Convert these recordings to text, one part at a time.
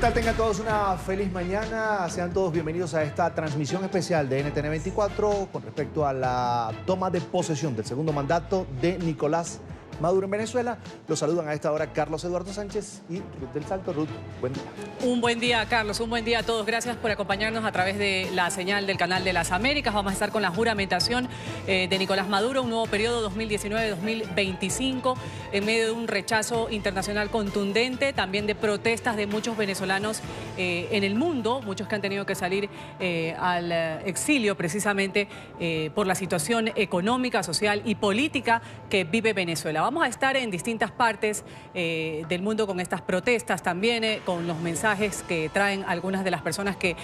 tal? Tengan todos una feliz mañana. Sean todos bienvenidos a esta transmisión especial de NTN 24 con respecto a la toma de posesión del segundo mandato de Nicolás Maduro en Venezuela. Los saludan a esta hora Carlos Eduardo Sánchez y Ruth del Salto. Ruth, buen día. Un buen día, Carlos. Un buen día a todos. Gracias por acompañarnos a través de la señal del Canal de las Américas. Vamos a estar con la juramentación de Nicolás Maduro, un nuevo periodo 2019-2025, en medio de un rechazo internacional contundente, también de protestas de muchos venezolanos en el mundo, muchos que han tenido que salir al exilio precisamente por la situación económica, social y política que vive Venezuela. Vamos a estar en distintas partes del mundo con estas protestas, también con los mensajes que traen algunas de las personas que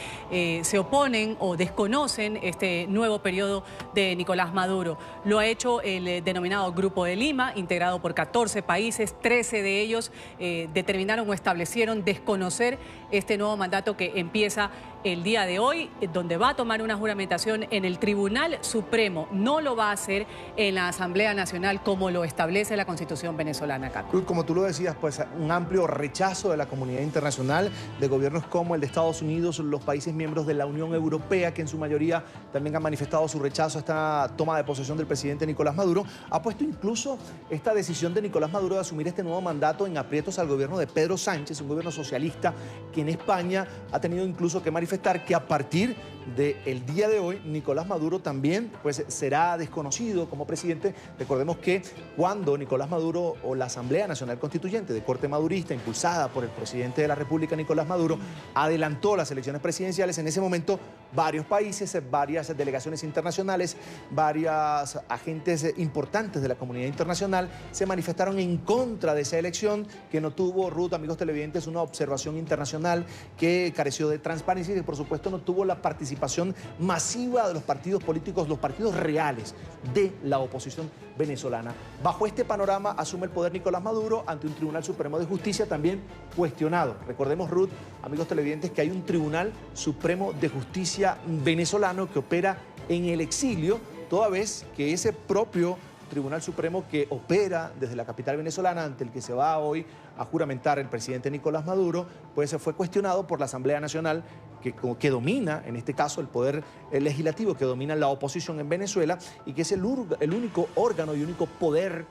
se oponen o desconocen este nuevo periodo de Nicolás Maduro. Lo ha hecho el denominado Grupo de Lima, integrado por 14 países, 13 de ellos determinaron o establecieron desconocer este nuevo mandato que empieza el día de hoy, donde va a tomar una juramentación en el Tribunal Supremo. No lo va a hacer en la Asamblea Nacional como lo establece la Constitución venezolana, Carlos. Como tú lo decías, pues un amplio rechazo de la comunidad internacional, de gobiernos como el de Estados Unidos, los países miembros de la Unión Europea, que en su mayoría también han manifestado su rechazo a esta toma de posesión del presidente Nicolás Maduro. Ha puesto incluso esta decisión de Nicolás Maduro de asumir este nuevo mandato en aprietos al gobierno de Pedro Sánchez, un gobierno socialista que en España ha tenido incluso que manifestar que a partir del día de hoy Nicolás Maduro también pues será desconocido como presidente. Recordemos que cuando Nicolás Maduro o la Asamblea Nacional Constituyente de corte madurista, impulsada por el presidente de la República Nicolás Maduro, adelantó las elecciones presidenciales, en ese momento varios países, varias delegaciones internacionales, varios agentes importantes de la comunidad internacional se manifestaron en contra de esa elección que no tuvo, Ruth, amigos televidentes, una observación internacional, que careció de transparencia y que por supuesto no tuvo la participación masiva de los partidos políticos, los partidos reales de la oposición venezolana. Bajo este panorama asume el poder Nicolás Maduro ante un Tribunal Supremo de Justicia también cuestionado. Recordemos, Ruth, amigos televidentes, que hay un Tribunal Supremo de Justicia venezolano que opera en el exilio, toda vez que ese propio Tribunal Supremo que opera desde la capital venezolana, ante el que se va hoy a juramentar el presidente Nicolás Maduro, pues se fue cuestionado por la Asamblea Nacional que domina, en este caso, el poder legislativo, que domina la oposición en Venezuela y que es el único órgano y único poder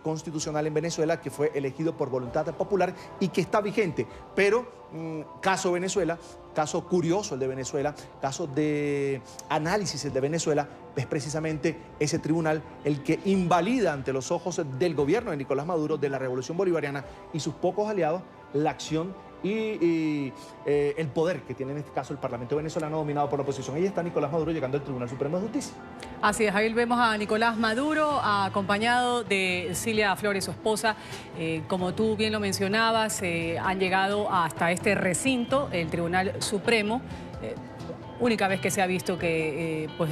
constitucional en Venezuela que fue elegido por voluntad popular y que está vigente. Pero caso Venezuela, caso curioso el de Venezuela, caso de análisis de Venezuela, es precisamente ese tribunal el que invalida ante los ojos del gobierno de Nicolás Maduro, de la Revolución Bolivariana y sus pocos aliados, la acción y el poder que tiene en este caso el Parlamento venezolano dominado por la oposición. Ahí está Nicolás Maduro llegando al Tribunal Supremo de Justicia. Así es, ahí vemos a Nicolás Maduro acompañado de Cilia Flores, su esposa. Como tú bien lo mencionabas, han llegado hasta este recinto, el Tribunal Supremo. Única vez que se ha visto que pues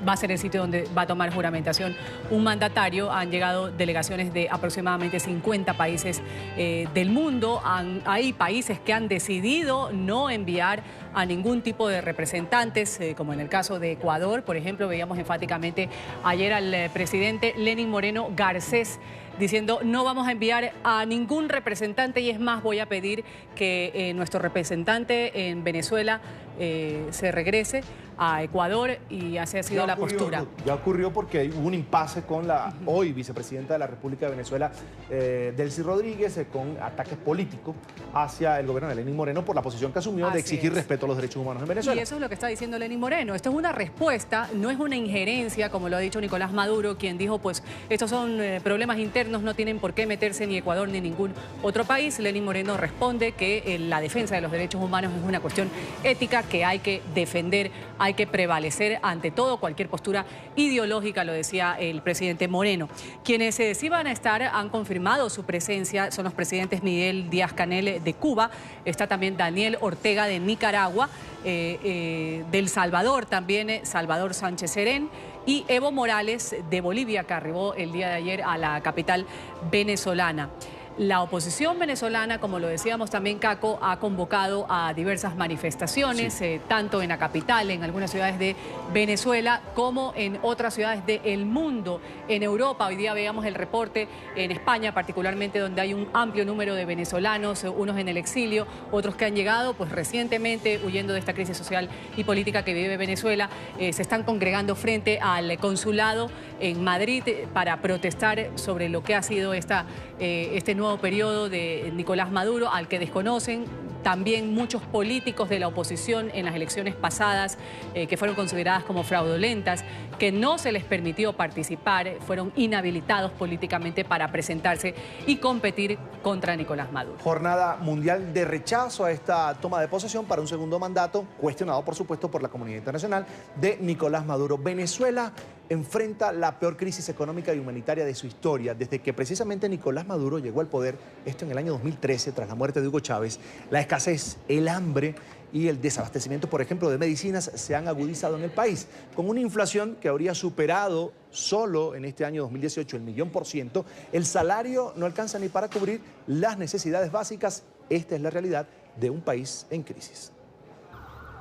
va a ser el sitio donde va a tomar juramentación un mandatario. Han llegado delegaciones de aproximadamente 50 países del mundo. Hay países que han decidido no enviar a ningún tipo de representantes, como en el caso de Ecuador, por ejemplo. Veíamos enfáticamente ayer al presidente Lenín Moreno Garcés diciendo: no vamos a enviar a ningún representante, y es más, voy a pedir que nuestro representante en Venezuela se regrese a Ecuador, y así ha sido la postura. Ya ocurrió porque hubo un impasse con la hoy vicepresidenta de la República de Venezuela, Delcy Rodríguez, con ataques políticos hacia el gobierno de Lenín Moreno por la posición que asumió de exigir respeto a los derechos humanos en Venezuela. Y eso es lo que está diciendo Lenín Moreno. Esto es una respuesta, no es una injerencia, como lo ha dicho Nicolás Maduro, quien dijo, pues, estos son problemas internos, no tienen por qué meterse ni Ecuador ni ningún otro país. Lenín Moreno responde que la defensa de los derechos humanos es una cuestión ética que hay que defender, hay que prevalecer ante todo cualquier postura ideológica, lo decía el presidente Moreno. Quienes sí van a estar, han confirmado su presencia, son los presidentes Miguel Díaz-Canel de Cuba, está también Daniel Ortega de Nicaragua, del Salvador también, Salvador Sánchez Serén, y Evo Morales de Bolivia, que arribó el día de ayer a la capital venezolana. La oposición venezolana, como lo decíamos también, Caco, ha convocado a diversas manifestaciones, tanto en la capital, en algunas ciudades de Venezuela, como en otras ciudades del mundo. En Europa, hoy día veamos el reporte en España, particularmente, donde hay un amplio número de venezolanos, unos en el exilio, otros que han llegado pues recientemente huyendo de esta crisis social y política que vive Venezuela. Se están congregando frente al consulado en Madrid para protestar sobre lo que ha sido este nuevo periodo de Nicolás Maduro, al que desconocen también muchos políticos de la oposición en las elecciones pasadas, que fueron consideradas como fraudulentas, que no se les permitió participar, fueron inhabilitados políticamente para presentarse y competir contra Nicolás Maduro. Jornada mundial de rechazo a esta toma de posesión para un segundo mandato, cuestionado por supuesto por la comunidad internacional, de Nicolás Maduro. Venezuela enfrenta la peor crisis económica y humanitaria de su historia. Desde que precisamente Nicolás Maduro llegó al poder, esto en el año 2013, tras la muerte de Hugo Chávez, la escasez, el hambre y el desabastecimiento, por ejemplo, de medicinas se han agudizado en el país, con una inflación que habría superado solo en este año 2018 el 1.000.000%. El salario no alcanza ni para cubrir las necesidades básicas. Esta es la realidad de un país en crisis.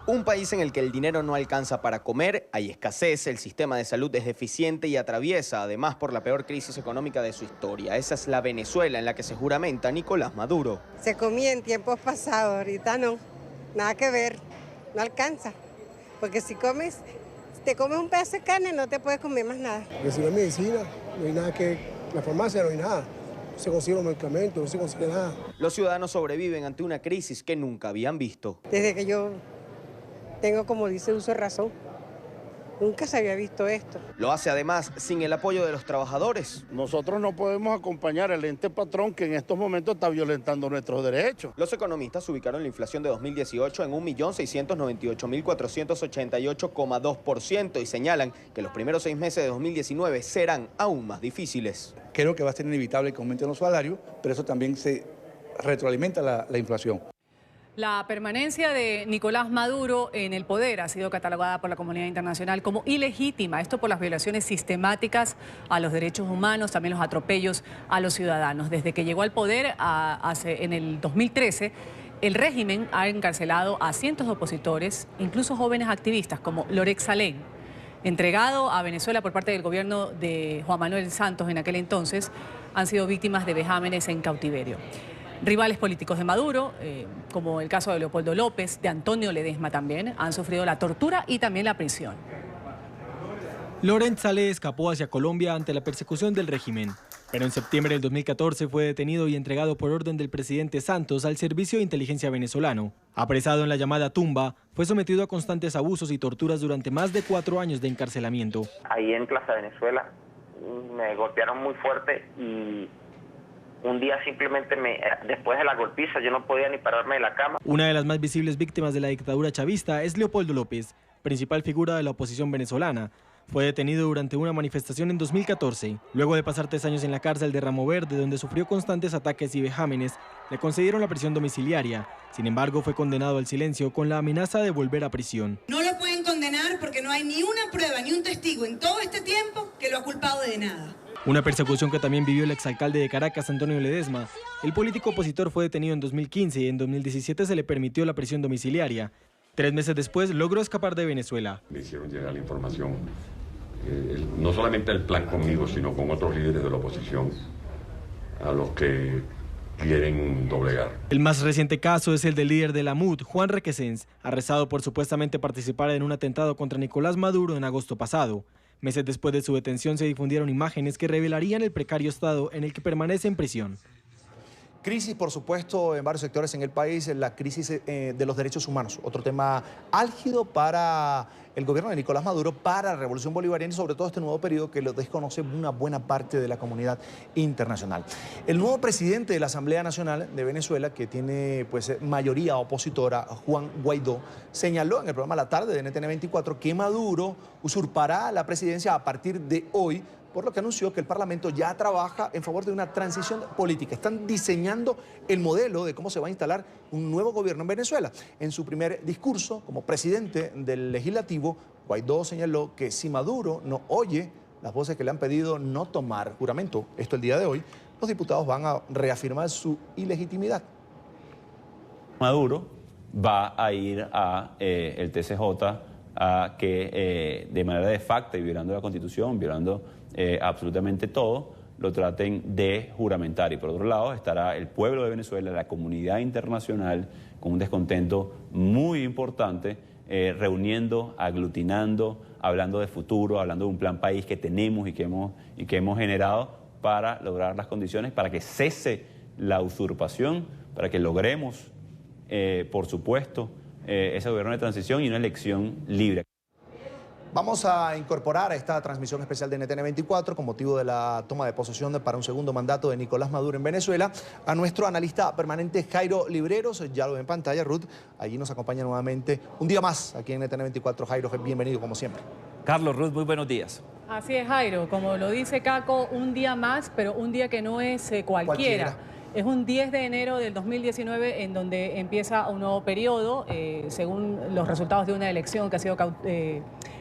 Un país en el que el dinero no alcanza para comer, hay escasez, el sistema de salud es deficiente y atraviesa además por la peor crisis económica de su historia. Esa es la Venezuela en la que se juramenta Nicolás Maduro. Se comía en tiempos pasados, ahorita no, nada que ver, no alcanza. Porque si te comes un pedazo de carne no te puedes comer más nada. Porque si no hay medicina, no hay nada en la farmacia no hay nada. No se consiguen los medicamentos, no se consigue nada. Los ciudadanos sobreviven ante una crisis que nunca habían visto. Desde que yo tengo, como dice, uso de razón. Nunca se había visto esto. Lo hace además sin el apoyo de los trabajadores. Nosotros no podemos acompañar al ente patrón que en estos momentos está violentando nuestros derechos. Los economistas ubicaron la inflación de 2018 en 1.698.488,2% y señalan que los primeros 6 meses de 2019 serán aún más difíciles. Creo que va a ser inevitable que aumenten los salarios, pero eso también se retroalimenta la inflación. La permanencia de Nicolás Maduro en el poder ha sido catalogada por la comunidad internacional como ilegítima, esto por las violaciones sistemáticas a los derechos humanos, también los atropellos a los ciudadanos. Desde que llegó al poder en el 2013, el régimen ha encarcelado a cientos de opositores, incluso jóvenes activistas como Lorex Salén, entregado a Venezuela por parte del gobierno de Juan Manuel Santos en aquel entonces, han sido víctimas de vejámenes en cautiverio. Rivales políticos de Maduro, como el caso de Leopoldo López, de Antonio Ledesma también, han sufrido la tortura y también la prisión. Lorenz Saleh escapó hacia Colombia ante la persecución del régimen, pero en septiembre del 2014 fue detenido y entregado por orden del presidente Santos al Servicio de Inteligencia venezolano. Apresado en la llamada tumba, fue sometido a constantes abusos y torturas durante más de 4 años de encarcelamiento. Ahí en Plaza Venezuela me golpearon muy fuerte y un día simplemente después de la golpiza yo no podía ni pararme de la cama. Una de las más visibles víctimas de la dictadura chavista es Leopoldo López, principal figura de la oposición venezolana. Fue detenido durante una manifestación en 2014. Luego de pasar 3 años en la cárcel de Ramo Verde, donde sufrió constantes ataques y vejámenes, le concedieron la prisión domiciliaria. Sin embargo, fue condenado al silencio con la amenaza de volver a prisión. No lo pueden condenar porque no hay ni una prueba ni un testigo en todo este tiempo que lo ha culpado de nada. Una persecución que también vivió el exalcalde de Caracas, Antonio Ledesma. El político opositor fue detenido en 2015 y en 2017 se le permitió la prisión domiciliaria. 3 meses después logró escapar de Venezuela. Me hicieron llegar la información, no solamente el plan conmigo, sino con otros líderes de la oposición, a los que quieren doblegar. El más reciente caso es el del líder de la MUD, Juan Requesens, arrestado por supuestamente participar en un atentado contra Nicolás Maduro en agosto pasado. Meses después de su detención se difundieron imágenes que revelarían el precario estado en el que permanece en prisión. Crisis, por supuesto, en varios sectores en el país, la crisis de los derechos humanos. Otro tema álgido para el gobierno de Nicolás Maduro, para la Revolución Bolivariana y sobre todo este nuevo periodo que lo desconoce una buena parte de la comunidad internacional. El nuevo presidente de la Asamblea Nacional de Venezuela, que tiene pues mayoría opositora, Juan Guaidó, señaló en el programa La Tarde de NTN 24 que Maduro usurpará la presidencia a partir de hoy, por lo que anunció que el Parlamento ya trabaja en favor de una transición política. Están diseñando el modelo de cómo se va a instalar un nuevo gobierno en Venezuela. En su primer discurso como presidente del Legislativo, Guaidó señaló que si Maduro no oye las voces que le han pedido no tomar juramento, esto el día de hoy, los diputados van a reafirmar su ilegitimidad. Maduro va a ir a el TCJ a que de manera de facto y violando la Constitución, violando absolutamente todo, lo traten de juramentar. Y por otro lado estará el pueblo de Venezuela, la comunidad internacional, con un descontento muy importante, reuniendo, aglutinando, hablando de futuro, hablando de un plan país que tenemos y que hemos generado para lograr las condiciones para que cese la usurpación, para que logremos, por supuesto, ese gobierno de transición y una elección libre. Vamos a incorporar a esta transmisión especial de NTN 24 con motivo de la toma de posesión para un segundo mandato de Nicolás Maduro en Venezuela a nuestro analista permanente Jairo Libreros. Ya lo ven en pantalla, Ruth. Allí nos acompaña nuevamente un día más aquí en NTN 24. Jairo, bienvenido como siempre. Carlos, Ruth, muy buenos días. Así es, Jairo. Como lo dice Caco, un día más, pero un día que no es cualquiera. Es un 10 de enero del 2019 en donde empieza un nuevo periodo, según los resultados de una elección que ha sido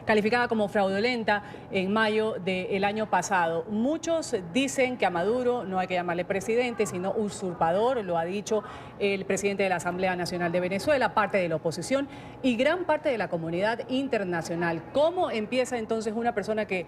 calificada como fraudulenta en mayo del año pasado. Muchos dicen que a Maduro no hay que llamarle presidente, sino usurpador, lo ha dicho el presidente de la Asamblea Nacional de Venezuela, parte de la oposición y gran parte de la comunidad internacional. ¿Cómo empieza entonces una persona que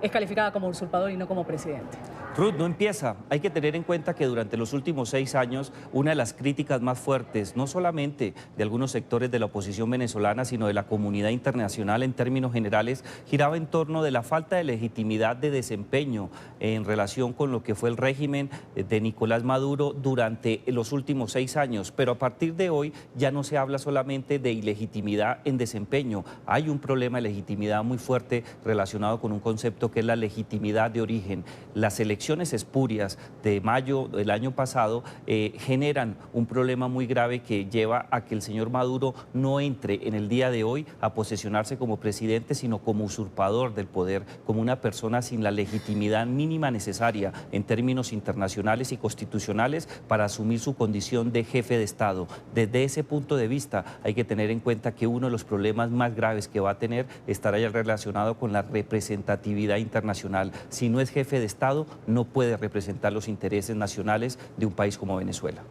es calificada como usurpador y no como presidente? Ruth, no empieza. Hay que tener en cuenta que durante los últimos 6 años, una de las críticas más fuertes, no solamente de algunos sectores de la oposición venezolana, sino de la comunidad internacional en términos generales, giraba en torno de la falta de legitimidad de desempeño en relación con lo que fue el régimen de Nicolás Maduro durante los últimos 6 años. Pero a partir de hoy ya no se habla solamente de ilegitimidad en desempeño. Hay un problema de legitimidad muy fuerte relacionado con un concepto que es la legitimidad de origen. Las elecciones espurias de mayo del año pasado generan un problema muy grave que lleva a que el señor Maduro no entre en el día de hoy a posesionarse como presidente, sino como usurpador del poder, como una persona sin la legitimidad mínima necesaria en términos internacionales y constitucionales para asumir su condición de jefe de Estado. Desde ese punto de vista hay que tener en cuenta que uno de los problemas más graves que va a tener estará ya relacionado con la representatividad internacional. Si no es jefe de Estado, no puede representar los intereses nacionales de un país como Venezuela.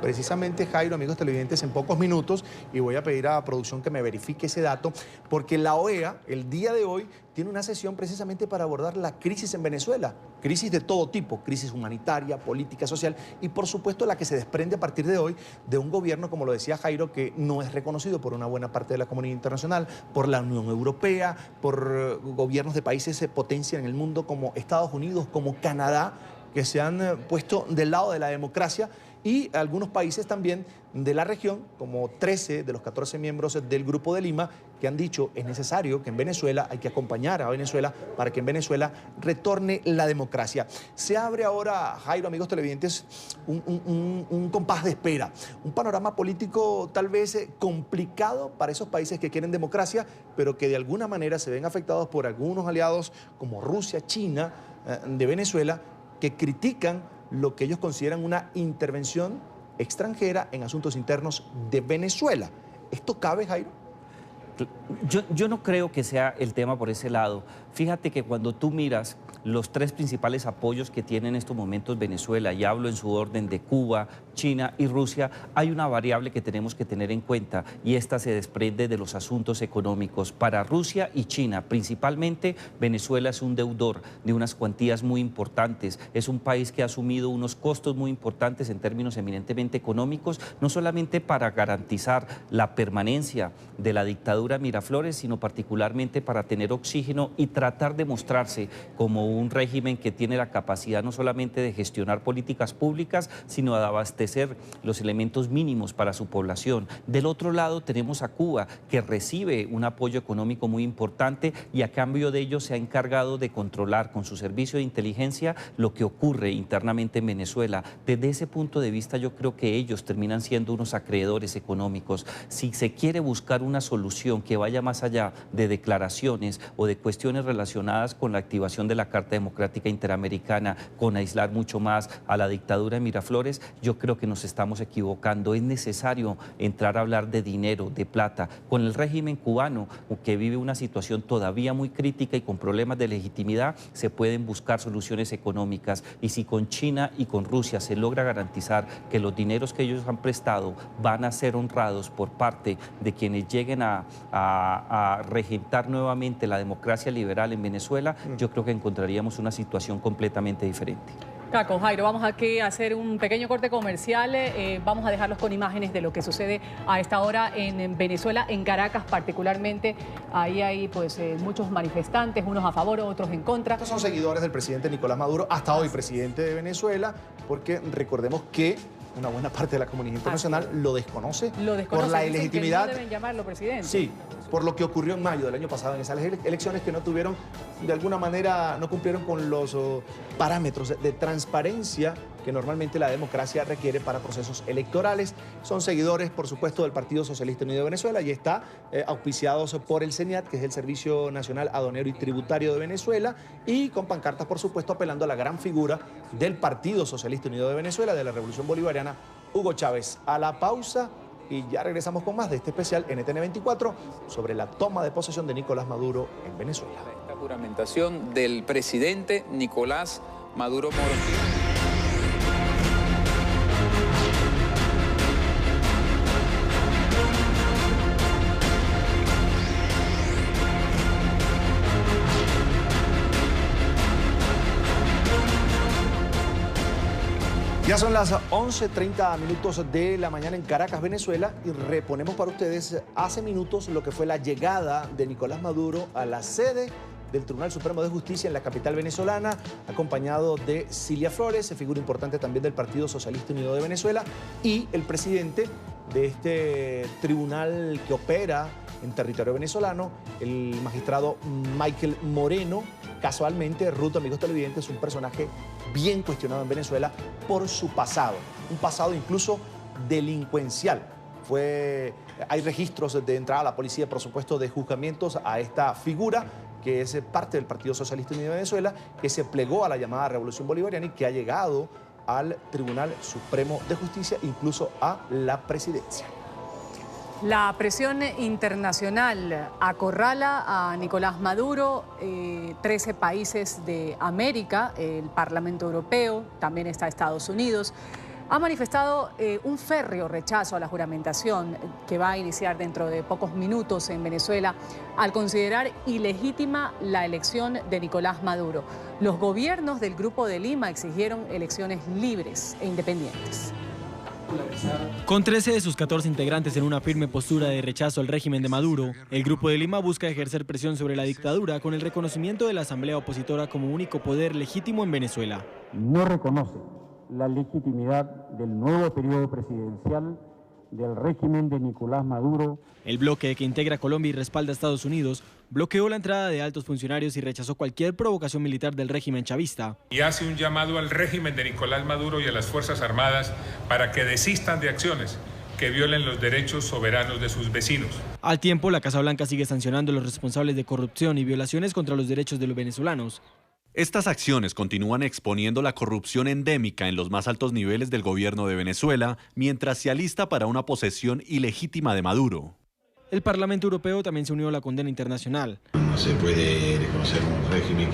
Precisamente, Jairo, amigos televidentes, en pocos minutos, y voy a pedir a producción que me verifique ese dato, porque la OEA, el día de hoy, tiene una sesión precisamente para abordar la crisis en Venezuela. Crisis de todo tipo, crisis humanitaria, política, social, y por supuesto la que se desprende a partir de hoy de un gobierno, como lo decía Jairo, que no es reconocido por una buena parte de la comunidad internacional, por la Unión Europea, por gobiernos de países potencia en el mundo como Estados Unidos, como Canadá, que se han puesto del lado de la democracia, y algunos países también de la región, como 13 de los 14 miembros del Grupo de Lima, que han dicho es necesario que en Venezuela, hay que acompañar a Venezuela para que en Venezuela retorne la democracia. Se abre ahora, Jairo, amigos televidentes, un compás de espera, un panorama político tal vez complicado para esos países que quieren democracia, pero que de alguna manera se ven afectados por algunos aliados como Rusia, China, de Venezuela, que critican lo que ellos consideran una intervención extranjera en asuntos internos de Venezuela. ¿Esto cabe, Jairo? Yo no creo que sea el tema por ese lado. Fíjate que cuando tú miras los 3 principales apoyos que tiene en estos momentos Venezuela, y hablo en su orden de Cuba, China y Rusia, hay una variable que tenemos que tener en cuenta y esta se desprende de los asuntos económicos. Para Rusia y China, principalmente, Venezuela es un deudor de unas cuantías muy importantes. Es un país que ha asumido unos costos muy importantes en términos eminentemente económicos, no solamente para garantizar la permanencia de la dictadura Miraflores, sino particularmente para tener oxígeno y tratar de mostrarse como un régimen que tiene la capacidad no solamente de gestionar políticas públicas, sino de abastecer los elementos mínimos para su población. Del otro lado tenemos a Cuba, que recibe un apoyo económico muy importante y a cambio de ello se ha encargado de controlar con su servicio de inteligencia lo que ocurre internamente en Venezuela. Desde ese punto de vista yo creo que ellos terminan siendo unos acreedores económicos. Si se quiere buscar una solución solución que vaya más allá de declaraciones o de cuestiones relacionadas con la activación de la Carta Democrática Interamericana, con aislar mucho más a la dictadura de Miraflores, yo creo que nos estamos equivocando. Es necesario entrar a hablar de dinero, de plata. Con el régimen cubano, que vive una situación todavía muy crítica y con problemas de legitimidad, se pueden buscar soluciones económicas. Y si con China y con Rusia se logra garantizar que los dineros que ellos han prestado van a ser honrados por parte de quienes lleguen a regentar nuevamente la democracia liberal en Venezuela, yo creo que encontraríamos una situación completamente diferente. Caco, Jairo, vamos aquí a hacer un pequeño corte comercial. Vamos a dejarlos con imágenes de lo que sucede a esta hora en Venezuela, en Caracas particularmente. Ahí hay pues muchos manifestantes, unos a favor, otros en contra. Estos son seguidores del presidente Nicolás Maduro, hasta hoy presidente de Venezuela, porque recordemos que una buena parte de la comunidad internacional lo desconoce por la ilegitimidad. Que no deben llamarlo presidente. Sí, por lo que ocurrió en mayo del año pasado en esas elecciones que no tuvieron, de alguna manera, no cumplieron con los parámetros de transparencia que normalmente la democracia requiere para procesos electorales. Son seguidores, por supuesto, del Partido Socialista Unido de Venezuela y está auspiciados por el CENIAT, que es el Servicio Nacional Aduanero y Tributario de Venezuela, y con pancartas, por supuesto, apelando a la gran figura del Partido Socialista Unido de Venezuela, de la Revolución Bolivariana, Hugo Chávez. A la pausa y ya regresamos con más de este especial NTN 24 sobre la toma de posesión de Nicolás Maduro en Venezuela. Esta juramentación del presidente Nicolás Maduro Moro. Ya son las 11:30 minutos de la mañana en Caracas, Venezuela, y reponemos para ustedes hace minutos lo que fue la llegada de Nicolás Maduro a la sede del Tribunal Supremo de Justicia en la capital venezolana, acompañado de Cilia Flores, figura importante también del Partido Socialista Unido de Venezuela, y el presidente de este tribunal que opera en territorio venezolano, el magistrado Michael Moreno. Casualmente, Ruth, amigos televidentes, es un personaje bien cuestionado en Venezuela por su pasado, un pasado incluso delincuencial. Hay registros de entrada a la policía, por supuesto, de juzgamientos a esta figura que es parte del Partido Socialista Unido de Venezuela, que se plegó a la llamada Revolución Bolivariana y que ha llegado al Tribunal Supremo de Justicia, incluso a la presidencia. La presión internacional acorrala a Nicolás Maduro, 13 países de América, el Parlamento Europeo, también está Estados Unidos. Ha manifestado un férreo rechazo a la juramentación que va a iniciar dentro de pocos minutos en Venezuela al considerar ilegítima la elección de Nicolás Maduro. Los gobiernos del Grupo de Lima exigieron elecciones libres e independientes. Con 13 de sus 14 integrantes en una firme postura de rechazo al régimen de Maduro, el Grupo de Lima busca ejercer presión sobre la dictadura con el reconocimiento de la Asamblea Opositora como único poder legítimo en Venezuela. No reconoce la legitimidad del nuevo periodo presidencial del régimen de Nicolás Maduro. El bloque que integra Colombia y respalda a Estados Unidos bloqueó la entrada de altos funcionarios y rechazó cualquier provocación militar del régimen chavista. Y hace un llamado al régimen de Nicolás Maduro y a las Fuerzas Armadas para que desistan de acciones que violen los derechos soberanos de sus vecinos. Al tiempo, la Casa Blanca sigue sancionando a los responsables de corrupción y violaciones contra los derechos de los venezolanos. Estas acciones continúan exponiendo la corrupción endémica en los más altos niveles del gobierno de Venezuela, mientras se alista para una posesión ilegítima de Maduro. El Parlamento Europeo también se unió a la condena internacional. No se puede reconocer un régimen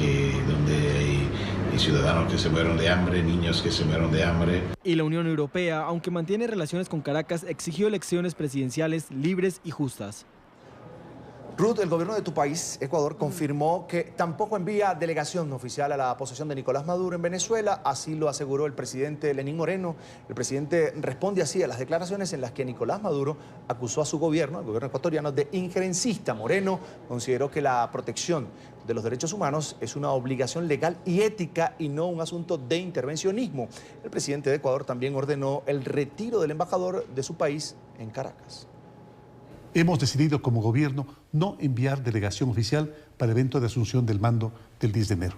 donde hay ciudadanos que se mueren de hambre, niños que se mueren de hambre. Y la Unión Europea, aunque mantiene relaciones con Caracas, exigió elecciones presidenciales libres y justas. Ruth, el gobierno de tu país, Ecuador, confirmó que tampoco envía delegación oficial a la posesión de Nicolás Maduro en Venezuela. Así lo aseguró el presidente Lenín Moreno. El presidente responde así a las declaraciones en las que Nicolás Maduro acusó a su gobierno, el gobierno ecuatoriano, de injerencista. Moreno consideró que la protección de los derechos humanos es una obligación legal y ética y no un asunto de intervencionismo. El presidente de Ecuador también ordenó el retiro del embajador de su país en Caracas. Hemos decidido como gobierno no enviar delegación oficial para el evento de asunción del mando del 10 de enero.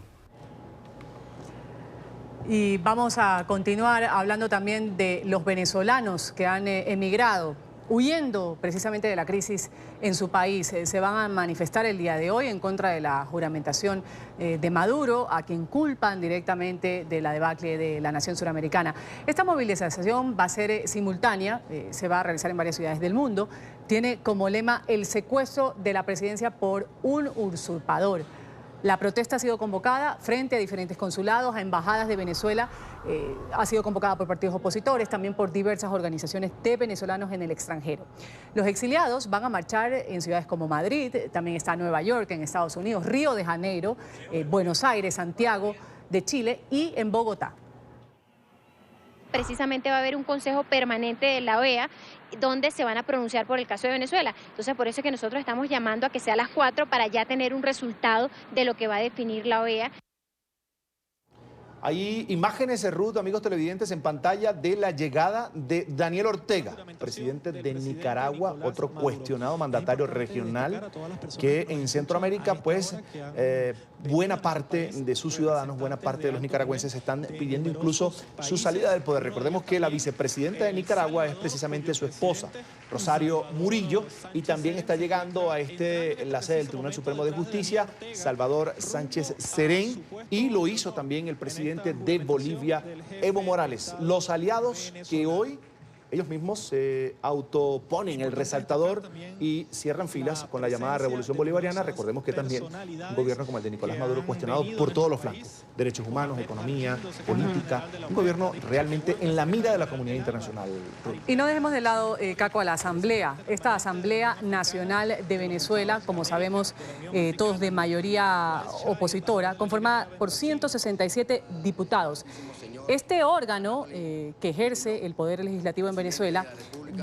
Y vamos a continuar hablando también de los venezolanos que han emigrado huyendo precisamente de la crisis en su país. Se van a manifestar el día de hoy en contra de la juramentación de Maduro, a quien culpan directamente de la debacle de la nación suramericana. Esta movilización va a ser simultánea, se va a realizar en varias ciudades del mundo. Tiene como lema el secuestro de la presidencia por un usurpador. La protesta ha sido convocada frente a diferentes consulados, a embajadas de Venezuela, ha sido convocada por partidos opositores, también por diversas organizaciones de venezolanos en el extranjero. Los exiliados van a marchar en ciudades como Madrid, también está Nueva York en Estados Unidos, Río de Janeiro, Buenos Aires, Santiago de Chile y en Bogotá. Precisamente va a haber un consejo permanente de la OEA donde se van a pronunciar por el caso de Venezuela. Entonces, por eso es que nosotros estamos llamando a que sea a las 4 para ya tener un resultado de lo que va a definir la OEA. Hay imágenes, Ruth, amigos televidentes, en pantalla de la llegada de Daniel Ortega, presidente de Nicaragua, otro cuestionado mandatario regional que en Centroamérica, pues, buena parte de sus ciudadanos, buena parte de los nicaragüenses están pidiendo incluso su salida del poder. Recordemos que la vicepresidenta de Nicaragua es precisamente su esposa, Rosario Murillo, y también está llegando a la sede del Tribunal Supremo de Justicia, Salvador Sánchez Serén, y lo hizo también el presidente de Bolivia, Evo Morales. Los aliados que hoy ellos mismos se autoponen el resaltador y cierran filas con la llamada Revolución Bolivariana. Recordemos que también un gobierno como el de Nicolás Maduro cuestionado por todos los flancos, derechos humanos, economía, política, un gobierno realmente en la mira de la comunidad internacional. Y no dejemos de lado, Caco, a la Asamblea, esta Asamblea Nacional de Venezuela, como sabemos, todos de mayoría opositora, conformada por 167 diputados. Este órgano que ejerce el poder legislativo en Venezuela,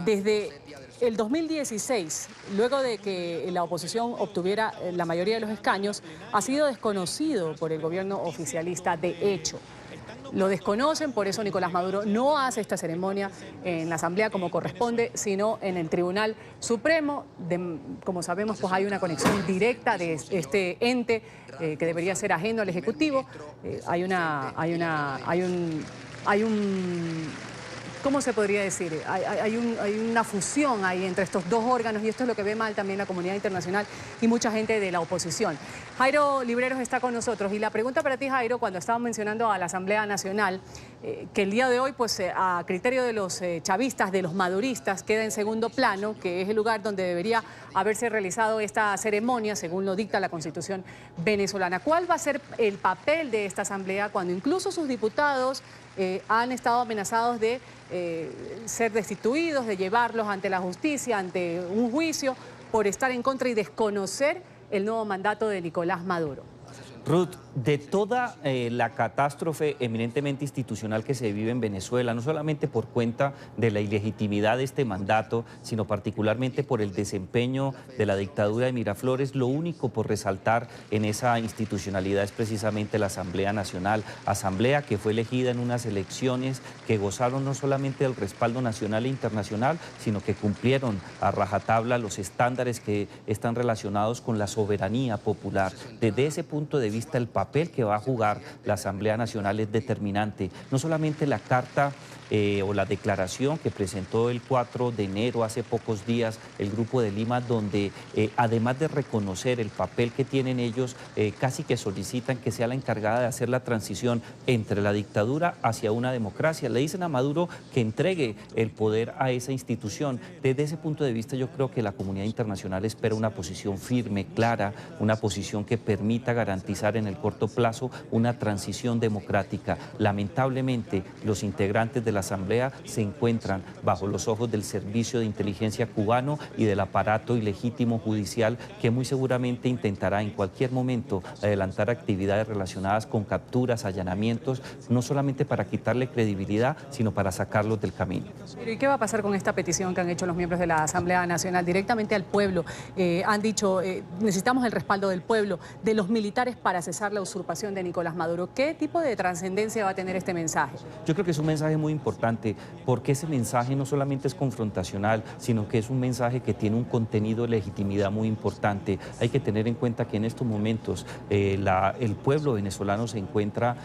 desde el 2016, luego de que la oposición obtuviera la mayoría de los escaños, ha sido desconocido por el gobierno oficialista de hecho. Lo desconocen, por eso Nicolás Maduro no hace esta ceremonia en la Asamblea como corresponde, sino en el Tribunal Supremo. Como sabemos, pues hay una conexión directa de este ente que debería ser ajeno al Ejecutivo. Hay un ¿cómo se podría decir? Hay una fusión ahí entre estos dos órganos y esto es lo que ve mal también la comunidad internacional y mucha gente de la oposición. Jairo Libreros está con nosotros y la pregunta para ti, Jairo, cuando estaban mencionando a la Asamblea Nacional, que el día de hoy, pues a criterio de los chavistas, de los maduristas, queda en segundo plano, que es el lugar donde debería haberse realizado esta ceremonia, según lo dicta la Constitución venezolana. ¿Cuál va a ser el papel de esta Asamblea cuando incluso sus diputados han estado amenazados de ser destituidos, de llevarlos ante la justicia, ante un juicio, por estar en contra y desconocer el nuevo mandato de Nicolás Maduro? Ruth, de toda la catástrofe eminentemente institucional que se vive en Venezuela, no solamente por cuenta de la ilegitimidad de este mandato, sino particularmente por el desempeño de la dictadura de Miraflores, lo único por resaltar en esa institucionalidad es precisamente la Asamblea Nacional, asamblea que fue elegida en unas elecciones que gozaron no solamente del respaldo nacional e internacional, sino que cumplieron a rajatabla los estándares que están relacionados con la soberanía popular. Desde ese punto de vista, el papel que va a jugar la Asamblea Nacional es determinante. No solamente la carta o la declaración que presentó el 4 de enero, hace pocos días, el Grupo de Lima, donde además de reconocer el papel que tienen ellos, casi que solicitan que sea la encargada de hacer la transición entre la dictadura hacia una democracia. Le dicen a Maduro que entregue el poder a esa institución. Desde ese punto de vista, yo creo que la comunidad internacional espera una posición firme, clara, una posición que permita garantizar en el corto plazo una transición democrática. Lamentablemente, los integrantes de la Asamblea se encuentran bajo los ojos del Servicio de Inteligencia cubano y del aparato ilegítimo judicial que muy seguramente intentará en cualquier momento adelantar actividades relacionadas con capturas, allanamientos, no solamente para quitarle credibilidad, sino para sacarlos del camino. ¿Y qué va a pasar con esta petición que han hecho los miembros de la Asamblea Nacional directamente al pueblo? Han dicho, necesitamos el respaldo del pueblo, de los militares para para cesar la usurpación de Nicolás Maduro. ¿Qué tipo de trascendencia va a tener este mensaje? Yo creo que es un mensaje muy importante, porque ese mensaje no solamente es confrontacional, sino que es un mensaje que tiene un contenido de legitimidad muy importante. Hay que tener en cuenta que en estos momentos el pueblo venezolano se encuentra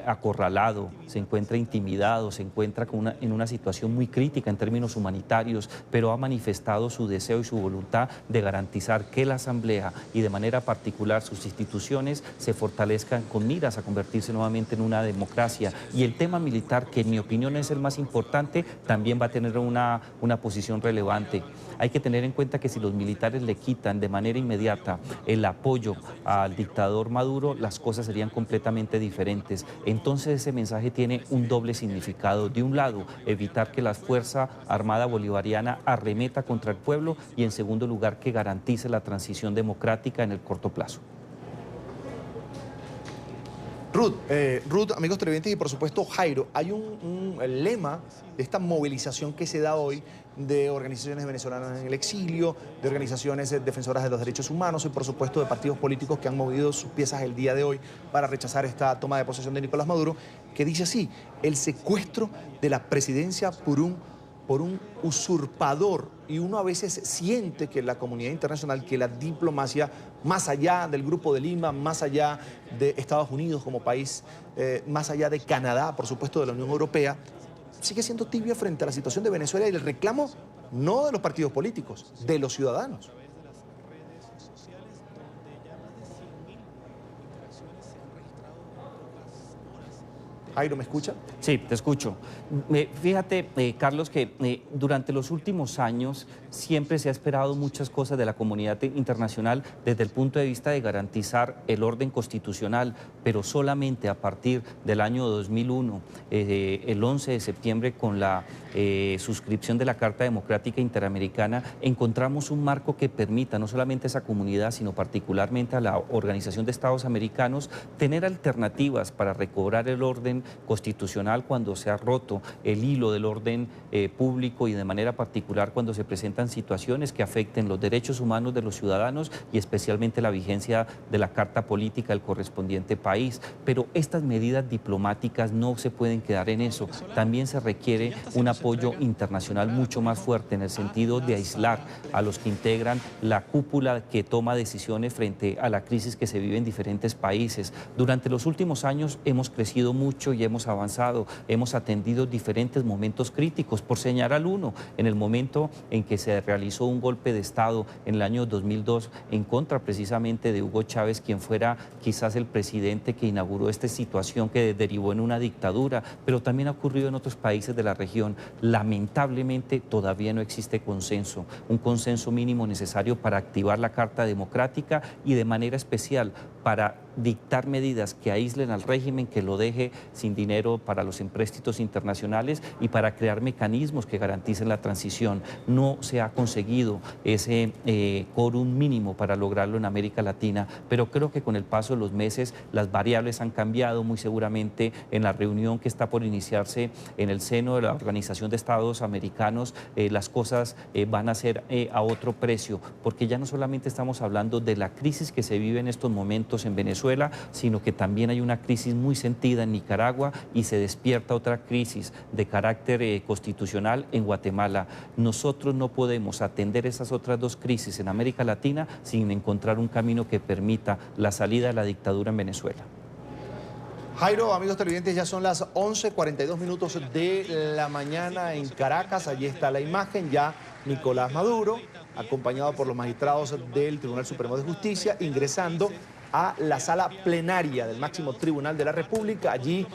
acorralado, se encuentra intimidado, se encuentra en una situación muy crítica en términos humanitarios, pero ha manifestado su deseo y su voluntad de garantizar que la Asamblea y de manera particular sus instituciones se fortalezcan con miras a convertirse nuevamente en una democracia. Y el tema militar, que en mi opinión es el más importante, también va a tener una posición relevante. Hay que tener en cuenta que si los militares le quitan de manera inmediata el apoyo al dictador Maduro, las cosas serían completamente diferentes. Entonces ese mensaje tiene un doble significado. De un lado, evitar que la Fuerza Armada Bolivariana arremeta contra el pueblo, y en segundo lugar, que garantice la transición democrática en el corto plazo. Ruth, amigos televidentes y por supuesto Jairo, hay un lema de esta movilización que se da hoy de organizaciones venezolanas en el exilio, de organizaciones defensoras de los derechos humanos y por supuesto de partidos políticos que han movido sus piezas el día de hoy para rechazar esta toma de posesión de Nicolás Maduro, que dice así: el secuestro de la presidencia por un usurpador. Y uno a veces siente que la comunidad internacional, que la diplomacia, más allá del Grupo de Lima, más allá de Estados Unidos como país, más allá de Canadá, por supuesto de la Unión Europea, sigue siendo tibia frente a la situación de Venezuela y el reclamo no de los partidos políticos, de los ciudadanos. Jairo, ¿me escucha? Sí, te escucho. Fíjate, Carlos, que durante los últimos años siempre se ha esperado muchas cosas de la comunidad internacional desde el punto de vista de garantizar el orden constitucional, pero solamente a partir del año 2001, el 11 de septiembre, con la suscripción de la Carta Democrática Interamericana, encontramos un marco que permita no solamente a esa comunidad, sino particularmente a la Organización de Estados Americanos, tener alternativas para recobrar el orden constitucional cuando se ha roto el hilo del orden público, y de manera particular cuando se presentan situaciones que afecten los derechos humanos de los ciudadanos y especialmente la vigencia de la carta política del correspondiente país. Pero estas medidas diplomáticas no se pueden quedar en eso. También se requiere un apoyo internacional mucho más fuerte en el sentido de aislar a los que integran la cúpula que toma decisiones frente a la crisis que se vive en diferentes países. Durante los últimos años hemos crecido mucho y hemos avanzado, hemos atendido diferentes momentos críticos. Por señalar uno, en el momento en que se realizó un golpe de Estado en el año 2002 en contra precisamente de Hugo Chávez, quien fuera quizás el presidente que inauguró esta situación que derivó en una dictadura, pero también ha ocurrido en otros países de la región. Lamentablemente todavía no existe consenso, un consenso mínimo necesario para activar la Carta Democrática y de manera especial para dictar medidas que aíslen al régimen, que lo deje sin dinero para los empréstitos internacionales y para crear mecanismos que garanticen la transición. No se ha conseguido ese quórum mínimo para lograrlo en América Latina, pero creo que con el paso de los meses las variables han cambiado. Muy seguramente en la reunión que está por iniciarse en el seno de la Organización de Estados Americanos, las cosas van a ser a otro precio, porque ya no solamente estamos hablando de la crisis que se vive en estos momentos en Venezuela, sino que también hay una crisis muy sentida en Nicaragua y se despierta otra crisis de carácter constitucional en Guatemala. Nosotros no podemos atender esas otras dos crisis en América Latina sin encontrar un camino que permita la salida de la dictadura en Venezuela. Jairo, amigos televidentes, ya son las 11:42 minutos de la mañana en Caracas. Allí está la imagen, ya Nicolás Maduro, acompañado por los magistrados del Tribunal Supremo de Justicia, ingresando a la sala plenaria del máximo tribunal de la República. Allí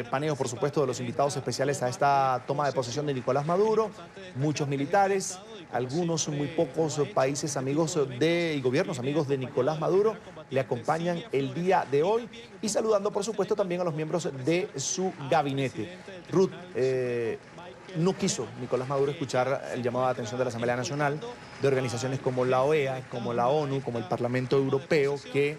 paneos, por supuesto, de los invitados especiales a esta toma de posesión de Nicolás Maduro, muchos militares, algunos muy pocos países amigos y gobiernos amigos de Nicolás Maduro le acompañan el día de hoy, y saludando, por supuesto, también a los miembros de su gabinete. Ruth, no quiso Nicolás Maduro escuchar el llamado de atención de la Asamblea Nacional, de organizaciones como la OEA, como la ONU, como el Parlamento Europeo, que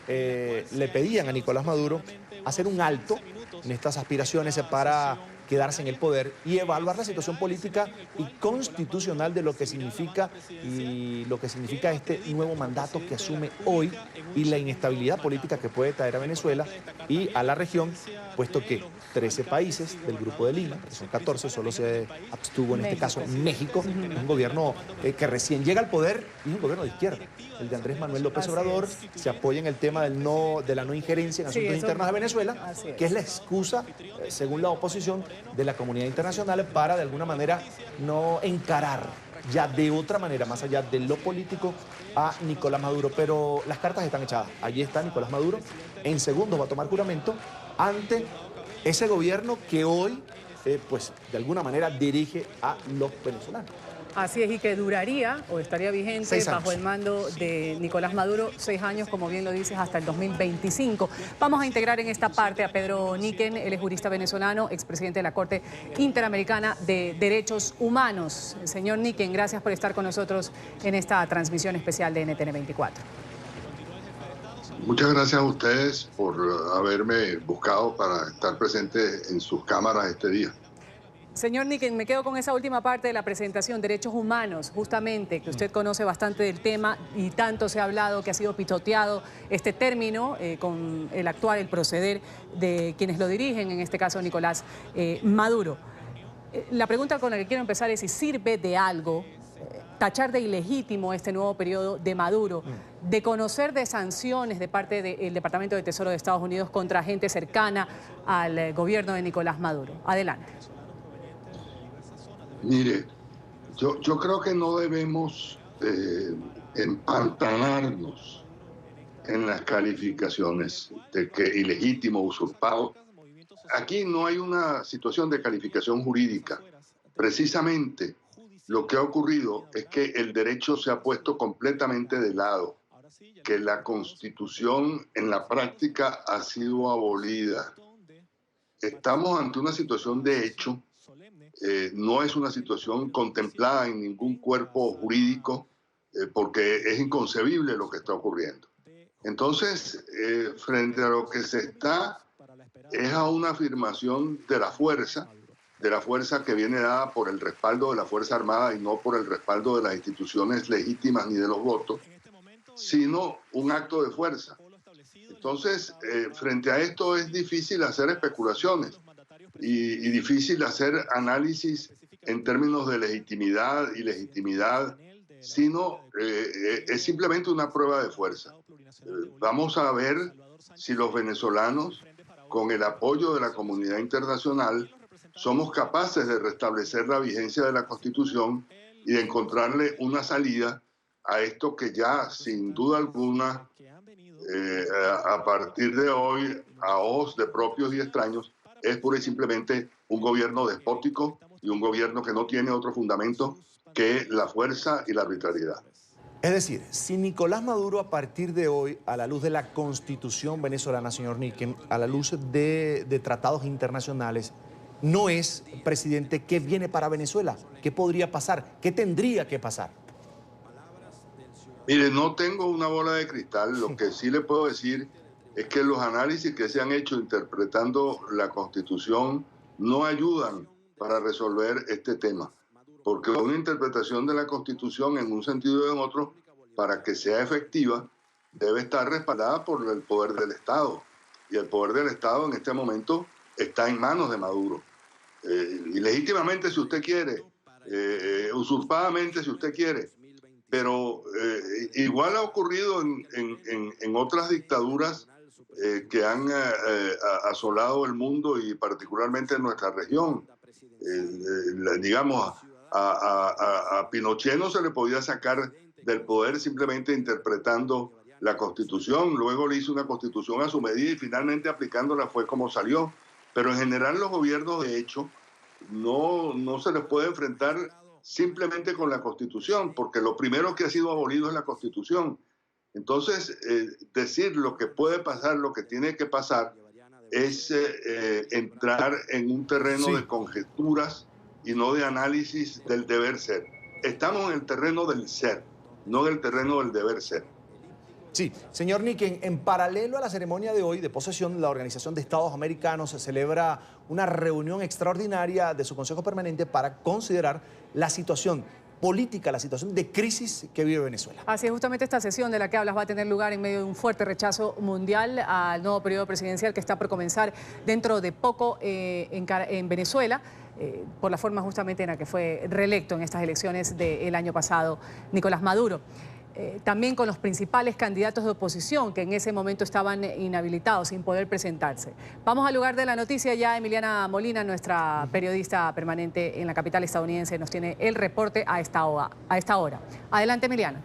le pedían a Nicolás Maduro hacer un alto en estas aspiraciones para quedarse en el poder y evaluar la situación política y constitucional de lo que significa este nuevo mandato que asume hoy y la inestabilidad política que puede traer a Venezuela y a la región, puesto que 13 países del Grupo de Lima, que son 14, solo se abstuvo en este caso México, un gobierno que recién llega al poder y es un gobierno de izquierda. El de Andrés Manuel López Obrador se apoya en el tema de la no injerencia en asuntos internos de Venezuela, que es la excusa, según la oposición, de la comunidad internacional para de alguna manera no encarar ya de otra manera, más allá de lo político, a Nicolás Maduro. Pero las cartas están echadas. Allí está Nicolás Maduro. En segundos va a tomar juramento ante ese gobierno que hoy, pues de alguna manera dirige a los venezolanos. Así es, y que duraría o estaría vigente bajo el mando de Nicolás Maduro 6 años, como bien lo dices, hasta el 2025. Vamos a integrar en esta parte a Pedro Niquen, él es jurista venezolano, expresidente de la Corte Interamericana de Derechos Humanos. Señor Niquen, gracias por estar con nosotros en esta transmisión especial de NTN 24. Muchas gracias a ustedes por haberme buscado para estar presente en sus cámaras este día. Señor Niquen, me quedo con esa última parte de la presentación, derechos humanos, justamente, que usted conoce bastante del tema y tanto se ha hablado que ha sido pisoteado este término con el actual, el proceder de quienes lo dirigen, en este caso Nicolás Maduro. La pregunta con la que quiero empezar es si sirve de algo tachar de ilegítimo este nuevo periodo de Maduro, de conocer de sanciones de parte del Departamento de Tesoro de Estados Unidos contra gente cercana al gobierno de Nicolás Maduro. Adelante. Mire, yo creo que no debemos empantanarnos en las calificaciones de que ilegítimo, usurpado. Aquí no hay una situación de calificación jurídica. Precisamente lo que ha ocurrido es que el derecho se ha puesto completamente de lado, que la Constitución en la práctica ha sido abolida. Estamos ante una situación de hecho. No es una situación contemplada en ningún cuerpo jurídico porque es inconcebible lo que está ocurriendo. Entonces, frente a lo que se está es a una afirmación de la fuerza que viene dada por el respaldo de la Fuerza Armada y no por el respaldo de las instituciones legítimas ni de los votos, sino un acto de fuerza. Entonces, frente a esto es difícil hacer especulaciones. Y difícil hacer análisis en términos de legitimidad, ilegitimidad, sino es simplemente una prueba de fuerza. Vamos a ver si los venezolanos, con el apoyo de la comunidad internacional, somos capaces de restablecer la vigencia de la Constitución y de encontrarle una salida a esto que ya, sin duda alguna, a partir de hoy, a ojos de propios y extraños, es pura y simplemente un gobierno despótico y un gobierno que no tiene otro fundamento que la fuerza y la arbitrariedad. Es decir, si Nicolás Maduro a partir de hoy, a la luz de la Constitución venezolana, señor Niquen, a la luz de tratados internacionales, no es presidente, ¿qué viene para Venezuela? ¿Qué podría pasar? ¿Qué tendría que pasar? Mire, no tengo una bola de cristal. Lo que sí le puedo decir es que los análisis que se han hecho interpretando la Constitución no ayudan para resolver este tema. Porque una interpretación de la Constitución en un sentido y en otro, para que sea efectiva, debe estar respaldada por el poder del Estado. Y el poder del Estado en este momento está en manos de Maduro. Ilegítimamente, si usted quiere, usurpadamente, si usted quiere. Pero igual ha ocurrido en otras dictaduras que han asolado el mundo y particularmente en nuestra región. Digamos, a Pinochet no se le podía sacar del poder simplemente interpretando la Constitución. Luego le hizo una Constitución a su medida y finalmente aplicándola fue como salió. Pero en general los gobiernos de hecho no se les puede enfrentar simplemente con la Constitución, porque lo primero que ha sido abolido es la Constitución. Entonces, decir lo que puede pasar, lo que tiene que pasar, es entrar en un terreno de conjeturas y no de análisis del deber ser. Estamos en el terreno del ser, no en el terreno del deber ser. Sí, señor Niken, en paralelo a la ceremonia de hoy de posesión, la Organización de Estados Americanos celebra una reunión extraordinaria de su Consejo Permanente para considerar la situación política, la situación de crisis que vive Venezuela. Así es, justamente esta sesión de la que hablas va a tener lugar en medio de un fuerte rechazo mundial al nuevo periodo presidencial que está por comenzar dentro de poco en Venezuela, por la forma justamente en la que fue reelecto en estas elecciones del año pasado Nicolás Maduro. También con los principales candidatos de oposición que en ese momento estaban inhabilitados sin poder presentarse. Vamos al lugar de la noticia. Ya Emiliana Molina, nuestra periodista permanente en la capital estadounidense, nos tiene el reporte a esta hora. Adelante, Emiliana.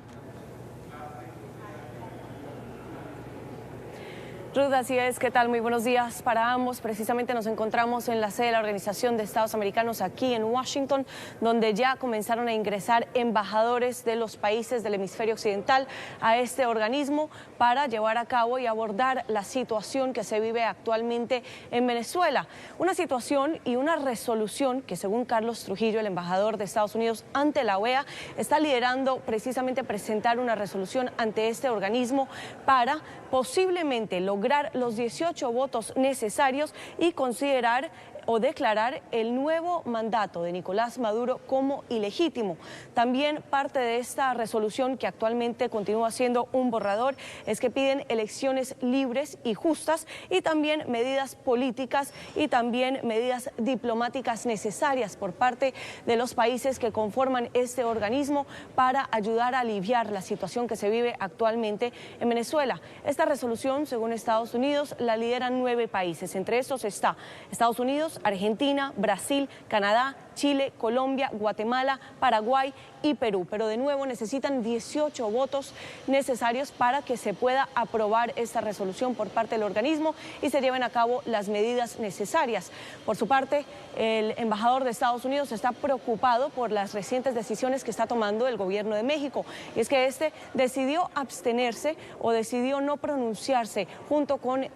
Ruth, así es. ¿Qué tal? Muy buenos días para ambos. Precisamente nos encontramos en la sede de la Organización de Estados Americanos aquí en Washington, donde ya comenzaron a ingresar embajadores de los países del hemisferio occidental a este organismo para llevar a cabo y abordar la situación que se vive actualmente en Venezuela. Una situación y una resolución que, según Carlos Trujillo, el embajador de Estados Unidos ante la OEA, está liderando precisamente presentar una resolución ante este organismo para posiblemente lograr los 18 votos necesarios y considerar o declarar el nuevo mandato de Nicolás Maduro como ilegítimo. También parte de esta resolución, que actualmente continúa siendo un borrador, es que piden elecciones libres y justas y también medidas políticas y también medidas diplomáticas necesarias por parte de los países que conforman este organismo para ayudar a aliviar la situación que se vive actualmente en Venezuela. Esta resolución, según Estados Unidos, la lideran 9 países. Entre estos está Estados Unidos, Argentina, Brasil, Canadá, Chile, Colombia, Guatemala, Paraguay y Perú. Pero de nuevo necesitan 18 votos necesarios para que se pueda aprobar esta resolución por parte del organismo y se lleven a cabo las medidas necesarias. Por su parte, el embajador de Estados Unidos está preocupado por las recientes decisiones que está tomando el gobierno de México. Y es que este decidió abstenerse o decidió no pronunciarse junto con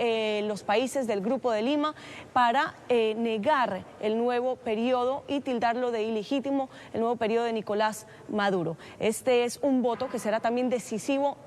los países del Grupo de Lima para negar el nuevo periodo y tildarlo de ilegítimo el nuevo periodo de Nicolás Maduro. Este es un voto que será también decisivo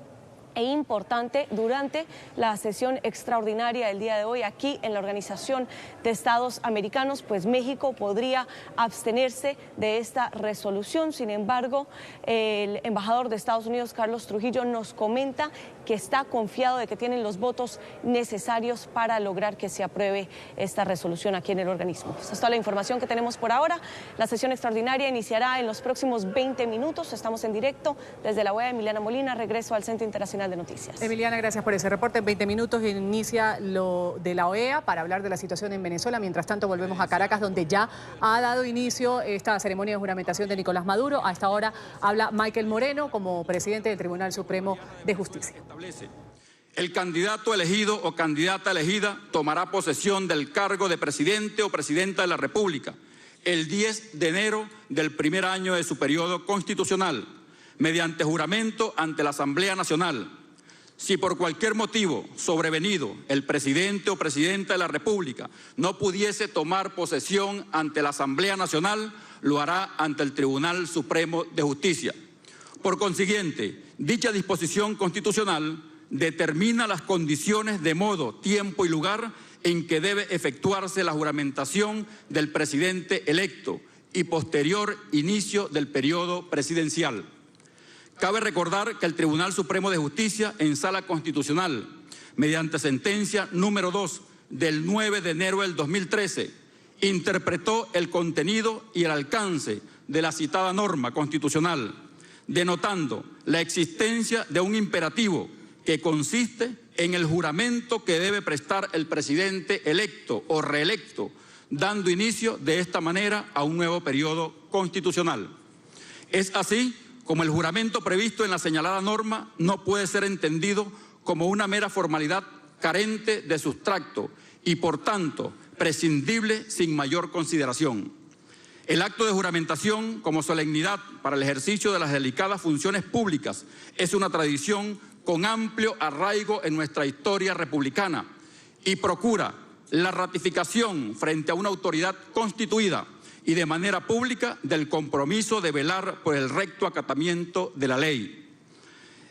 e importante durante la sesión extraordinaria del día de hoy aquí en la Organización de Estados Americanos, pues México podría abstenerse de esta resolución. Sin embargo, el embajador de Estados Unidos, Carlos Trujillo, nos comenta que está confiado de que tienen los votos necesarios para lograr que se apruebe esta resolución aquí en el organismo. Esta es toda la información que tenemos por ahora. La sesión extraordinaria iniciará en los próximos 20 minutos. Estamos en directo desde la OEA. Emiliana Molina, regreso al Centro Internacional de Noticias. Emiliana, gracias por ese reporte. En 20 minutos inicia lo de la OEA para hablar de la situación en Venezuela. Mientras tanto, volvemos a Caracas, donde ya ha dado inicio esta ceremonia de juramentación de Nicolás Maduro. A esta hora habla Michael Moreno como presidente del Tribunal Supremo de Justicia. El candidato elegido o candidata elegida tomará posesión del cargo de presidente o presidenta de la República el 10 de enero del primer año de su periodo constitucional, mediante juramento ante la Asamblea Nacional. Si por cualquier motivo sobrevenido el presidente o presidenta de la República no pudiese tomar posesión ante la Asamblea Nacional, lo hará ante el Tribunal Supremo de Justicia. Por consiguiente, dicha disposición constitucional determina las condiciones de modo, tiempo y lugar en que debe efectuarse la juramentación del presidente electo y posterior inicio del periodo presidencial. Cabe recordar que el Tribunal Supremo de Justicia, en Sala Constitucional, mediante sentencia número 2 del 9 de enero del 2013, interpretó el contenido y el alcance de la citada norma constitucional, denotando la existencia de un imperativo que consiste en el juramento que debe prestar el presidente electo o reelecto, dando inicio de esta manera a un nuevo periodo constitucional. Es así como el juramento previsto en la señalada norma no puede ser entendido como una mera formalidad carente de sustracto y, por tanto, prescindible sin mayor consideración. El acto de juramentación como solemnidad para el ejercicio de las delicadas funciones públicas es una tradición con amplio arraigo en nuestra historia republicana y procura la ratificación frente a una autoridad constituida y de manera pública del compromiso de velar por el recto acatamiento de la ley.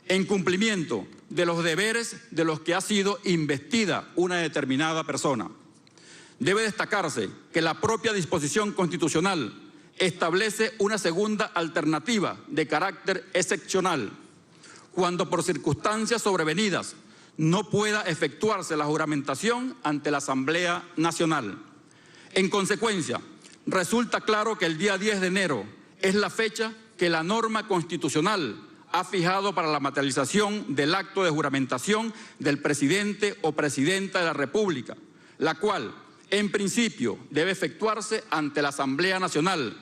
En cumplimiento de los deberes de los que ha sido investida una determinada persona. Debe destacarse que la propia disposición constitucional establece una segunda alternativa de carácter excepcional, cuando por circunstancias sobrevenidas no pueda efectuarse la juramentación ante la Asamblea Nacional. En consecuencia, resulta claro que el día 10 de enero es la fecha que la norma constitucional ha fijado para la materialización del acto de juramentación del presidente o presidenta de la República, la cual, en principio, debe efectuarse ante la Asamblea Nacional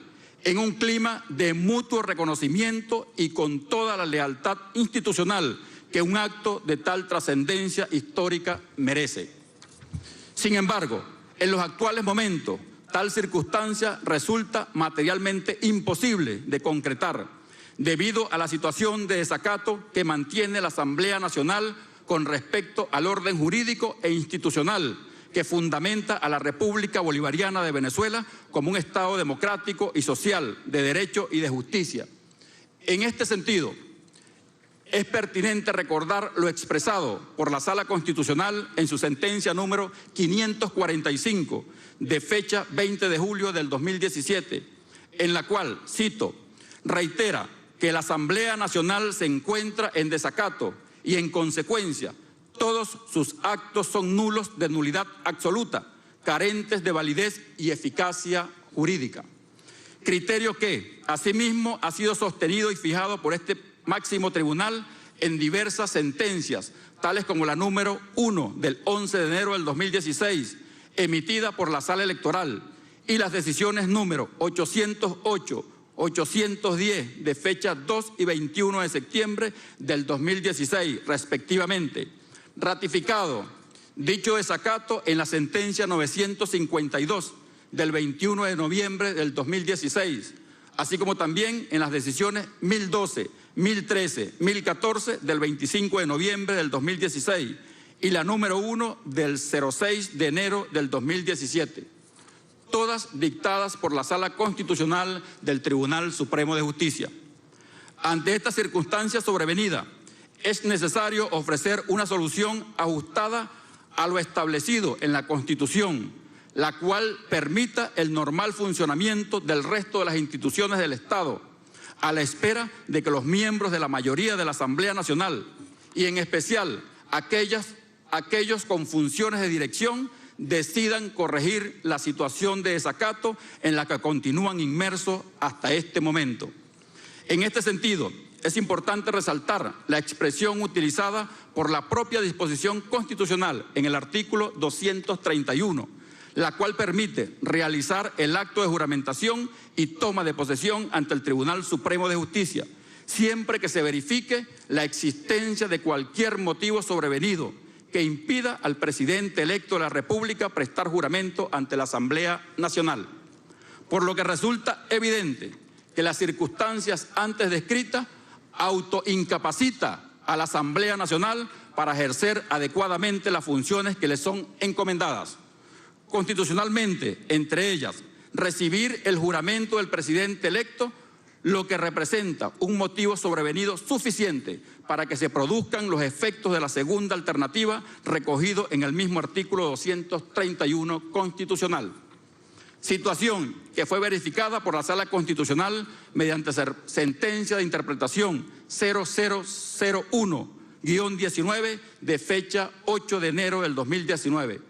en un clima de mutuo reconocimiento y con toda la lealtad institucional que un acto de tal trascendencia histórica merece. Sin embargo, en los actuales momentos, tal circunstancia resulta materialmente imposible de concretar, debido a la situación de desacato que mantiene la Asamblea Nacional con respecto al orden jurídico e institucional que fundamenta a la República Bolivariana de Venezuela como un Estado democrático y social, de derecho y de justicia. En este sentido, es pertinente recordar lo expresado por la Sala Constitucional en su sentencia número 545, de fecha 20 de julio del 2017, en la cual, cito, reitera que la Asamblea Nacional se encuentra en desacato y, en consecuencia, todos sus actos son nulos de nulidad absoluta, carentes de validez y eficacia jurídica. Criterio que, asimismo, ha sido sostenido y fijado por este máximo tribunal en diversas sentencias, tales como la número 1 del 11 de enero del 2016, emitida por la Sala Electoral, y las decisiones número 808, 810 de fecha 2 y 21 de septiembre del 2016, respectivamente. Ratificado dicho desacato en la sentencia 952 del 21 de noviembre del 2016, así como también en las decisiones 1012, 1013, 1014 del 25 de noviembre del 2016 y la número 1 del 06 de enero del 2017, todas dictadas por la Sala Constitucional del Tribunal Supremo de Justicia. Ante esta circunstancia sobrevenida, es necesario ofrecer una solución ajustada a lo establecido en la Constitución, la cual permita el normal funcionamiento del resto de las instituciones del Estado, a la espera de que los miembros de la mayoría de la Asamblea Nacional, y en especial aquellos con funciones de dirección, decidan corregir la situación de desacato en la que continúan inmersos hasta este momento. En este sentido, es importante resaltar la expresión utilizada por la propia disposición constitucional en el artículo 231, la cual permite realizar el acto de juramentación y toma de posesión ante el Tribunal Supremo de Justicia, siempre que se verifique la existencia de cualquier motivo sobrevenido que impida al presidente electo de la República prestar juramento ante la Asamblea Nacional. Por lo que resulta evidente que las circunstancias antes descritas autoincapacita a la Asamblea Nacional para ejercer adecuadamente las funciones que le son encomendadas. Constitucionalmente, entre ellas, recibir el juramento del presidente electo, lo que representa un motivo sobrevenido suficiente para que se produzcan los efectos de la segunda alternativa recogido en el mismo artículo 231 constitucional. Situación que fue verificada por la Sala Constitucional mediante sentencia de interpretación 0001-19 de fecha 8 de enero del 2019,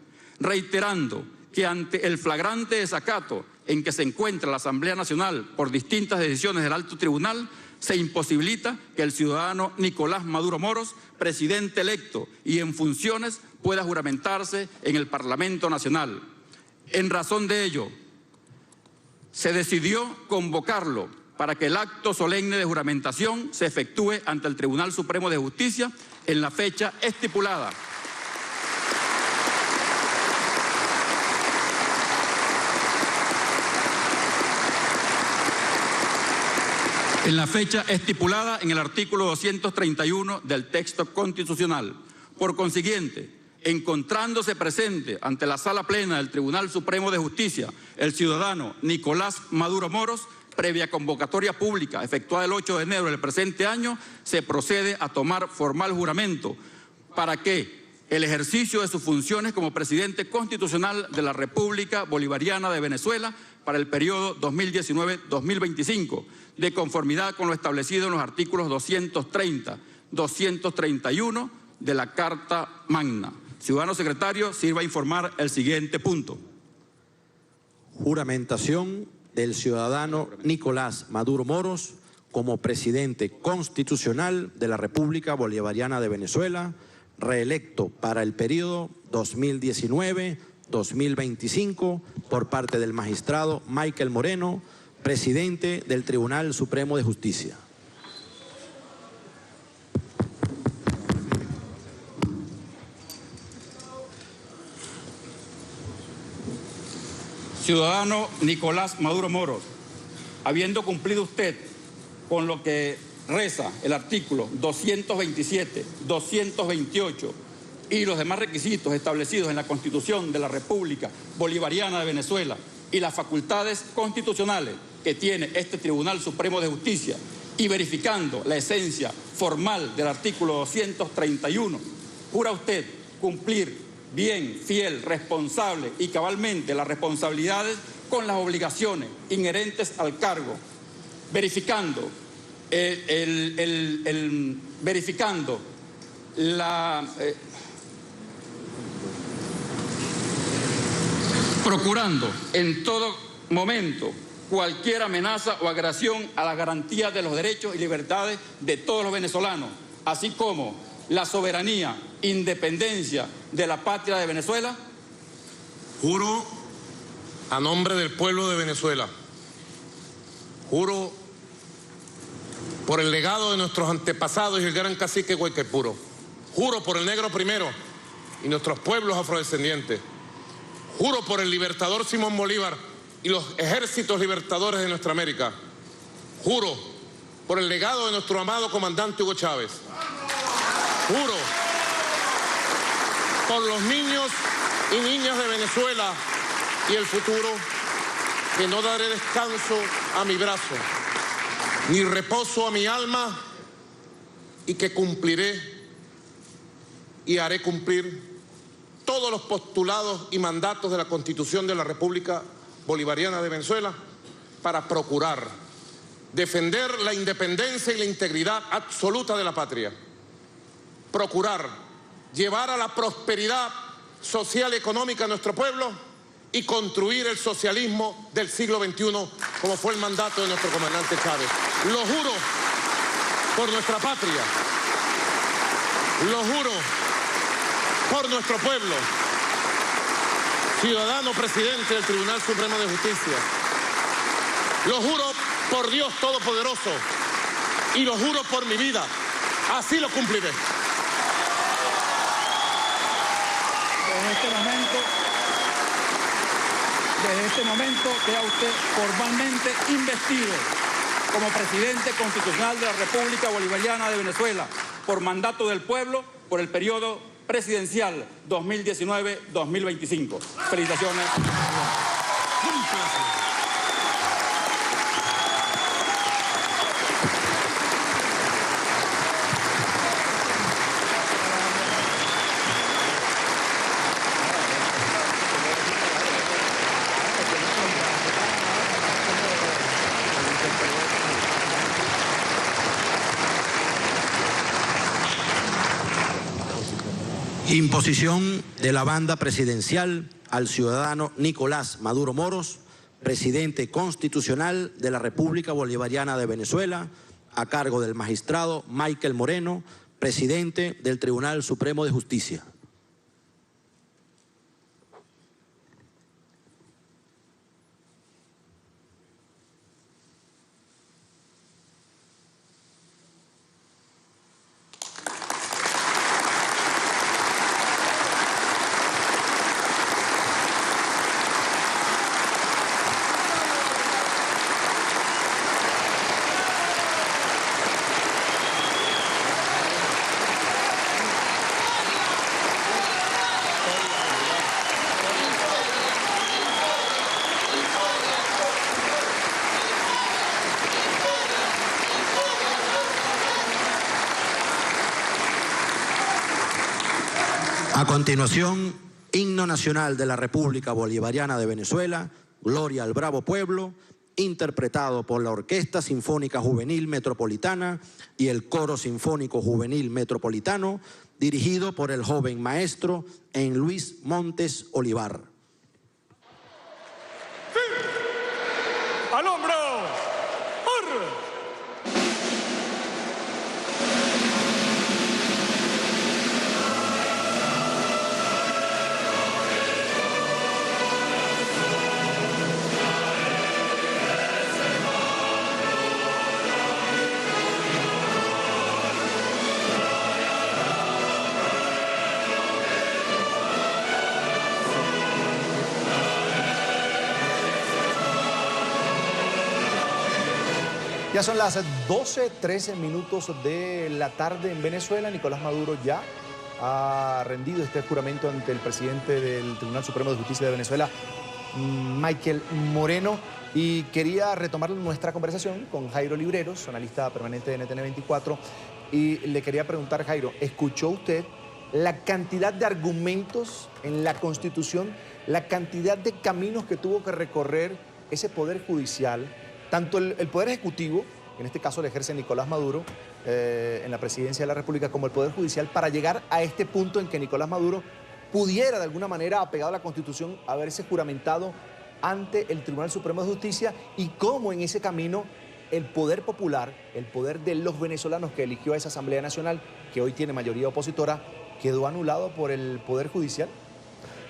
reiterando que ante el flagrante desacato en que se encuentra la Asamblea Nacional por distintas decisiones del Alto Tribunal, se imposibilita que el ciudadano Nicolás Maduro Moros, presidente electo y en funciones, pueda juramentarse en el Parlamento Nacional. En razón de ello, se decidió convocarlo para que el acto solemne de juramentación se efectúe ante el Tribunal Supremo de Justicia en la fecha estipulada. En la fecha estipulada en el artículo 231 del texto constitucional. Por consiguiente, encontrándose presente ante la Sala Plena del Tribunal Supremo de Justicia el ciudadano Nicolás Maduro Moros, previa convocatoria pública efectuada el 8 de enero del presente año, se procede a tomar formal juramento para que el ejercicio de sus funciones como presidente constitucional de la República Bolivariana de Venezuela para el periodo 2019-2025, de conformidad con lo establecido en los artículos 230, 231 de la Carta Magna. Ciudadano secretario, sirva a informar el siguiente punto. Juramentación del ciudadano Nicolás Maduro Moros como presidente constitucional de la República Bolivariana de Venezuela, reelecto para el periodo 2019-2025 por parte del magistrado Michael Moreno, presidente del Tribunal Supremo de Justicia. Ciudadano Nicolás Maduro Moros, habiendo cumplido usted con lo que reza el artículo 227, 228 y los demás requisitos establecidos en la Constitución de la República Bolivariana de Venezuela y las facultades constitucionales que tiene este Tribunal Supremo de Justicia, y verificando la esencia formal del artículo 231, jura usted cumplir bien, fiel, responsable y cabalmente las responsabilidades con las obligaciones inherentes al cargo, verificando procurando en todo momento cualquier amenaza o agresión a la garantía de los derechos y libertades de todos los venezolanos, así como la soberanía, independencia de la patria de Venezuela. Juro a nombre del pueblo de Venezuela, juro por el legado de nuestros antepasados y el gran cacique Guayquepuro, juro por el negro primero y nuestros pueblos afrodescendientes, juro por el libertador Simón Bolívar y los ejércitos libertadores de nuestra América, juro por el legado de nuestro amado comandante Hugo Chávez, juro por los niños y niñas de Venezuela y el futuro, que no daré descanso a mi brazo, ni reposo a mi alma, y que cumpliré y haré cumplir todos los postulados y mandatos de la Constitución de la República Bolivariana de Venezuela para procurar defender la independencia y la integridad absoluta de la patria, procurar llevar a la prosperidad social y económica a nuestro pueblo y construir el socialismo del siglo XXI, como fue el mandato de nuestro comandante Chávez. Lo juro por nuestra patria, lo juro por nuestro pueblo, ciudadano presidente del Tribunal Supremo de Justicia. Lo juro por Dios Todopoderoso y lo juro por mi vida. Así lo cumpliré. Desde este momento queda usted formalmente investido como presidente constitucional de la República Bolivariana de Venezuela por mandato del pueblo por el periodo presidencial 2019-2025. Felicitaciones. Imposición de la banda presidencial al ciudadano Nicolás Maduro Moros, presidente constitucional de la República Bolivariana de Venezuela, a cargo del magistrado Michael Moreno, presidente del Tribunal Supremo de Justicia. continuación, Himno Nacional de la República Bolivariana de Venezuela, Gloria al Bravo Pueblo, interpretado por la Orquesta Sinfónica Juvenil Metropolitana y el Coro Sinfónico Juvenil Metropolitano, dirigido por el joven maestro Luis Montes Olivar. ¡Sí! ¡Al hombro! ¡Arre! Ya son las 12:13 minutos de la tarde en Venezuela. Nicolás Maduro ya ha rendido este juramento ante el presidente del Tribunal Supremo de Justicia de Venezuela, Michael Moreno. Y quería retomar nuestra conversación con Jairo Libreros, analista permanente de NTN 24. Y le quería preguntar, Jairo, ¿escuchó usted la cantidad de argumentos en la Constitución, la cantidad de caminos que tuvo que recorrer ese Poder Judicial? Tanto el Poder Ejecutivo, en este caso lo ejerce Nicolás Maduro, en la presidencia de la República, como el Poder Judicial, para llegar a este punto en que Nicolás Maduro pudiera, de alguna manera, apegado a la Constitución, haberse juramentado ante el Tribunal Supremo de Justicia, y cómo en ese camino el poder popular, el poder de los venezolanos que eligió a esa Asamblea Nacional, que hoy tiene mayoría opositora, quedó anulado por el Poder Judicial.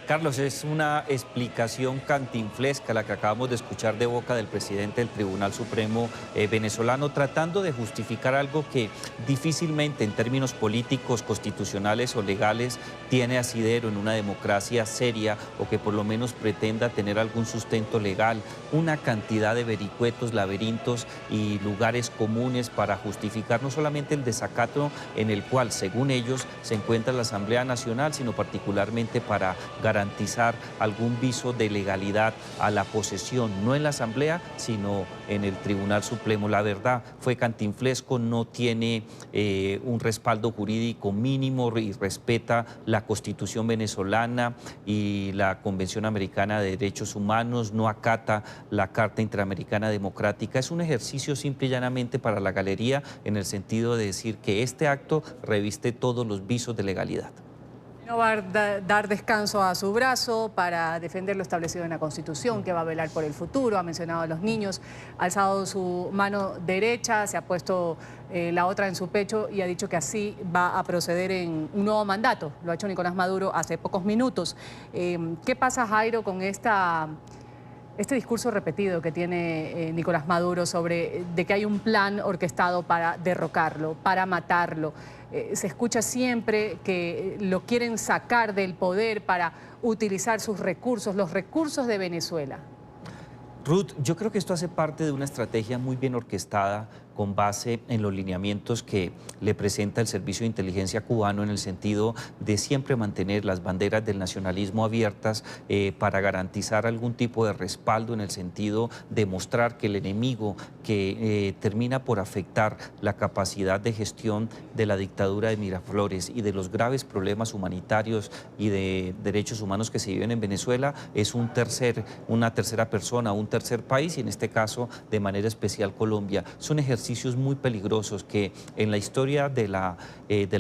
Carlos, es una explicación cantinflesca la que acabamos de escuchar de boca del presidente del Tribunal Supremo venezolano, tratando de justificar algo que difícilmente en términos políticos, constitucionales o legales tiene asidero en una democracia seria, o que por lo menos pretenda tener algún sustento legal. Una cantidad de vericuetos, laberintos y lugares comunes para justificar no solamente el desacato en el cual, según ellos, se encuentra la Asamblea Nacional, sino particularmente para garantizar algún viso de legalidad a la posesión, no en la Asamblea, sino en el Tribunal Supremo. La verdad fue cantinflesco, no tiene un respaldo jurídico mínimo y respeta la Constitución venezolana y la Convención Americana de Derechos Humanos, no acata la Carta Interamericana Democrática. Es un ejercicio simple y llanamente para la galería, en el sentido de decir que este acto reviste todos los visos de legalidad. No va a dar descanso a su brazo para defender lo establecido en la Constitución, que va a velar por el futuro. Ha mencionado a los niños, ha alzado su mano derecha, se ha puesto la otra en su pecho y ha dicho que así va a proceder en un nuevo mandato. Lo ha hecho Nicolás Maduro hace pocos minutos. ¿Qué pasa, Jairo, con este discurso repetido que tiene Nicolás Maduro de que hay un plan orquestado para derrocarlo, para matarlo? Se escucha siempre que lo quieren sacar del poder para utilizar sus recursos, los recursos de Venezuela. Ruth, yo creo que esto hace parte de una estrategia muy bien orquestada, con base en los lineamientos que le presenta el Servicio de Inteligencia cubano, en el sentido de siempre mantener las banderas del nacionalismo abiertas para garantizar algún tipo de respaldo, en el sentido de mostrar que el enemigo que termina por afectar la capacidad de gestión de la dictadura de Miraflores y de los graves problemas humanitarios y de derechos humanos que se viven en Venezuela es una tercera persona, un tercer país, y en este caso de manera especial Colombia. Son ejercicios muy peligrosos que en la historia de la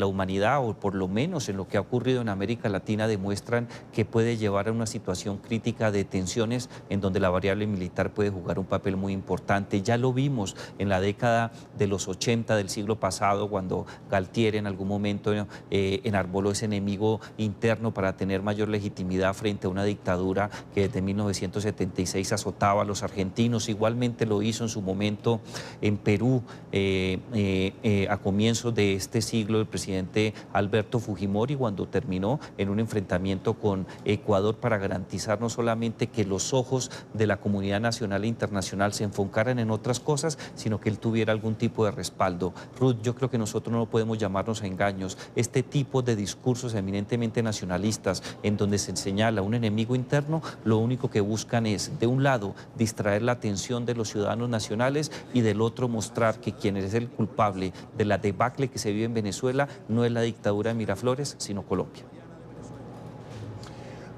humanidad, o por lo menos en lo que ha ocurrido en América Latina, demuestran que puede llevar a una situación crítica de tensiones en donde la variable militar puede jugar un papel muy importante. Ya lo vimos en la década de los 80 del siglo pasado, cuando Galtieri en algún momento enarboló ese enemigo interno para tener mayor legitimidad frente a una dictadura que desde 1976 azotaba a los argentinos. Igualmente lo hizo en su momento en Perú, a comienzos de este siglo, el presidente Alberto Fujimori, cuando terminó en un enfrentamiento con Ecuador para garantizar no solamente que los ojos de la comunidad nacional e internacional se enfocaran en otras cosas, sino que él tuviera algún tipo de respaldo. Ruth, yo creo que nosotros no podemos llamarnos a engaños. Este tipo de discursos eminentemente nacionalistas, en donde se señala un enemigo interno, lo único que buscan es, de un lado, distraer la atención de los ciudadanos nacionales, y del otro mostrar que quien es el culpable de la debacle que se vive en Venezuela no es la dictadura de Miraflores, sino Colombia.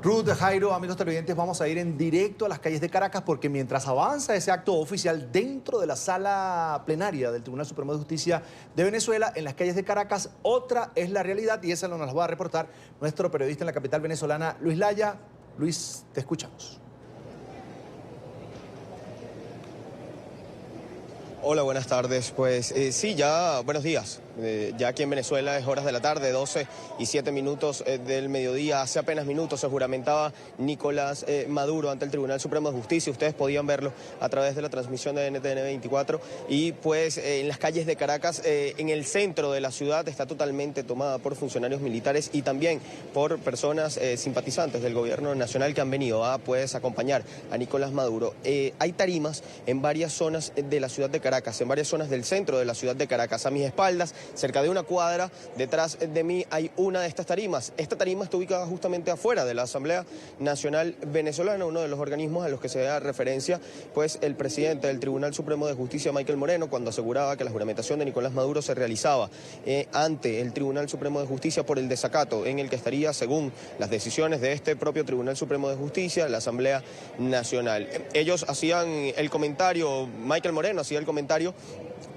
Ruth, Jairo, amigos televidentes, vamos a ir en directo a las calles de Caracas porque mientras avanza ese acto oficial dentro de la sala plenaria del Tribunal Supremo de Justicia de Venezuela, en las calles de Caracas, otra es la realidad y esa nos la va a reportar nuestro periodista en la capital venezolana, Luis Laya. Luis, te escuchamos. Hola, buenas tardes. Pues sí, ya, buenos días. Ya aquí en Venezuela es horas de la tarde, 12:07 del mediodía. Hace apenas minutos se juramentaba Nicolás Maduro ante el Tribunal Supremo de Justicia. Ustedes podían verlo a través de la transmisión de NTN 24. Y pues en las calles de Caracas, en el centro de la ciudad, está totalmente tomada por funcionarios militares y también por personas simpatizantes del gobierno nacional que han venido a pues acompañar a Nicolás Maduro. Hay tarimas en varias zonas de la ciudad de Caracas, en varias zonas del centro de la ciudad de Caracas. A mis espaldas, cerca de una cuadra, detrás de mí hay una de estas tarimas. Esta tarima está ubicada justamente afuera de la Asamblea Nacional Venezolana, uno de los organismos a los que se da referencia pues el presidente del Tribunal Supremo de Justicia, Michael Moreno, cuando aseguraba que la juramentación de Nicolás Maduro se realizaba ante el Tribunal Supremo de Justicia por el desacato en el que estaría, según las decisiones de este propio Tribunal Supremo de Justicia, la Asamblea Nacional. Ellos hacían el comentario, Michael Moreno hacía el comentario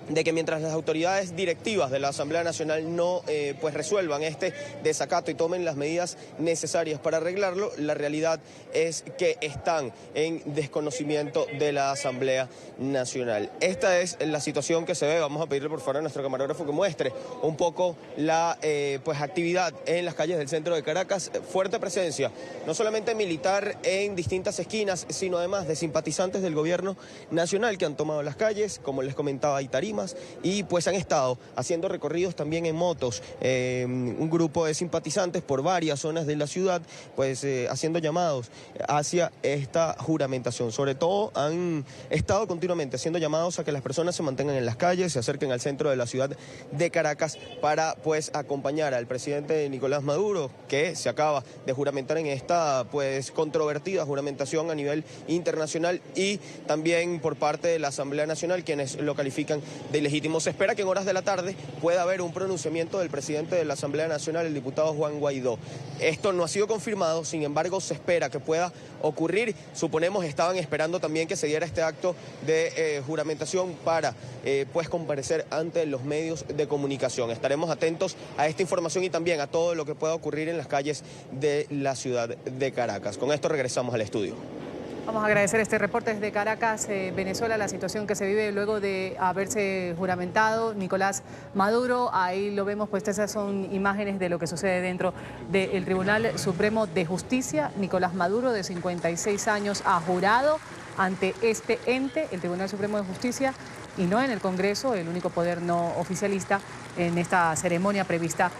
de que mientras las autoridades directivas de la Asamblea Nacional no pues resuelvan este desacato y tomen las medidas necesarias para arreglarlo, la realidad es que están en desconocimiento de la Asamblea Nacional. Esta es la situación que se ve. Vamos a pedirle por favor a nuestro camarógrafo que muestre un poco la pues actividad en las calles del centro de Caracas. Fuerte presencia, no solamente militar en distintas esquinas, sino además de simpatizantes del gobierno nacional que han tomado las calles, como les comentaba, hay tarimas, y pues han estado haciendo recorridos también en motos, un grupo de simpatizantes por varias zonas de la ciudad, pues haciendo llamados hacia esta juramentación. Sobre todo han estado continuamente haciendo llamados a que las personas se mantengan en las calles, se acerquen al centro de la ciudad de Caracas para pues acompañar al presidente Nicolás Maduro, que se acaba de juramentar en esta pues controvertida juramentación a nivel internacional y también por parte de la Asamblea Nacional, quienes lo califican de ilegítimo. Se espera que en horas de la tarde pueda haber un pronunciamiento del presidente de la Asamblea Nacional, el diputado Juan Guaidó. Esto no ha sido confirmado, sin embargo se espera que pueda ocurrir. Suponemos estaban esperando también que se diera este acto de juramentación para pues comparecer ante los medios de comunicación. Estaremos atentos a esta información y también a todo lo que pueda ocurrir en las calles de la ciudad de Caracas. Con esto regresamos al estudio. Vamos a agradecer este reporte desde Caracas, Venezuela, la situación que se vive luego de haberse juramentado Nicolás Maduro. Ahí lo vemos, pues esas son imágenes de lo que sucede dentro del Tribunal Supremo de Justicia. Nicolás Maduro, de 56 años, ha jurado ante este ente, el Tribunal Supremo de Justicia, y no en el Congreso, el único poder no oficialista, en esta ceremonia prevista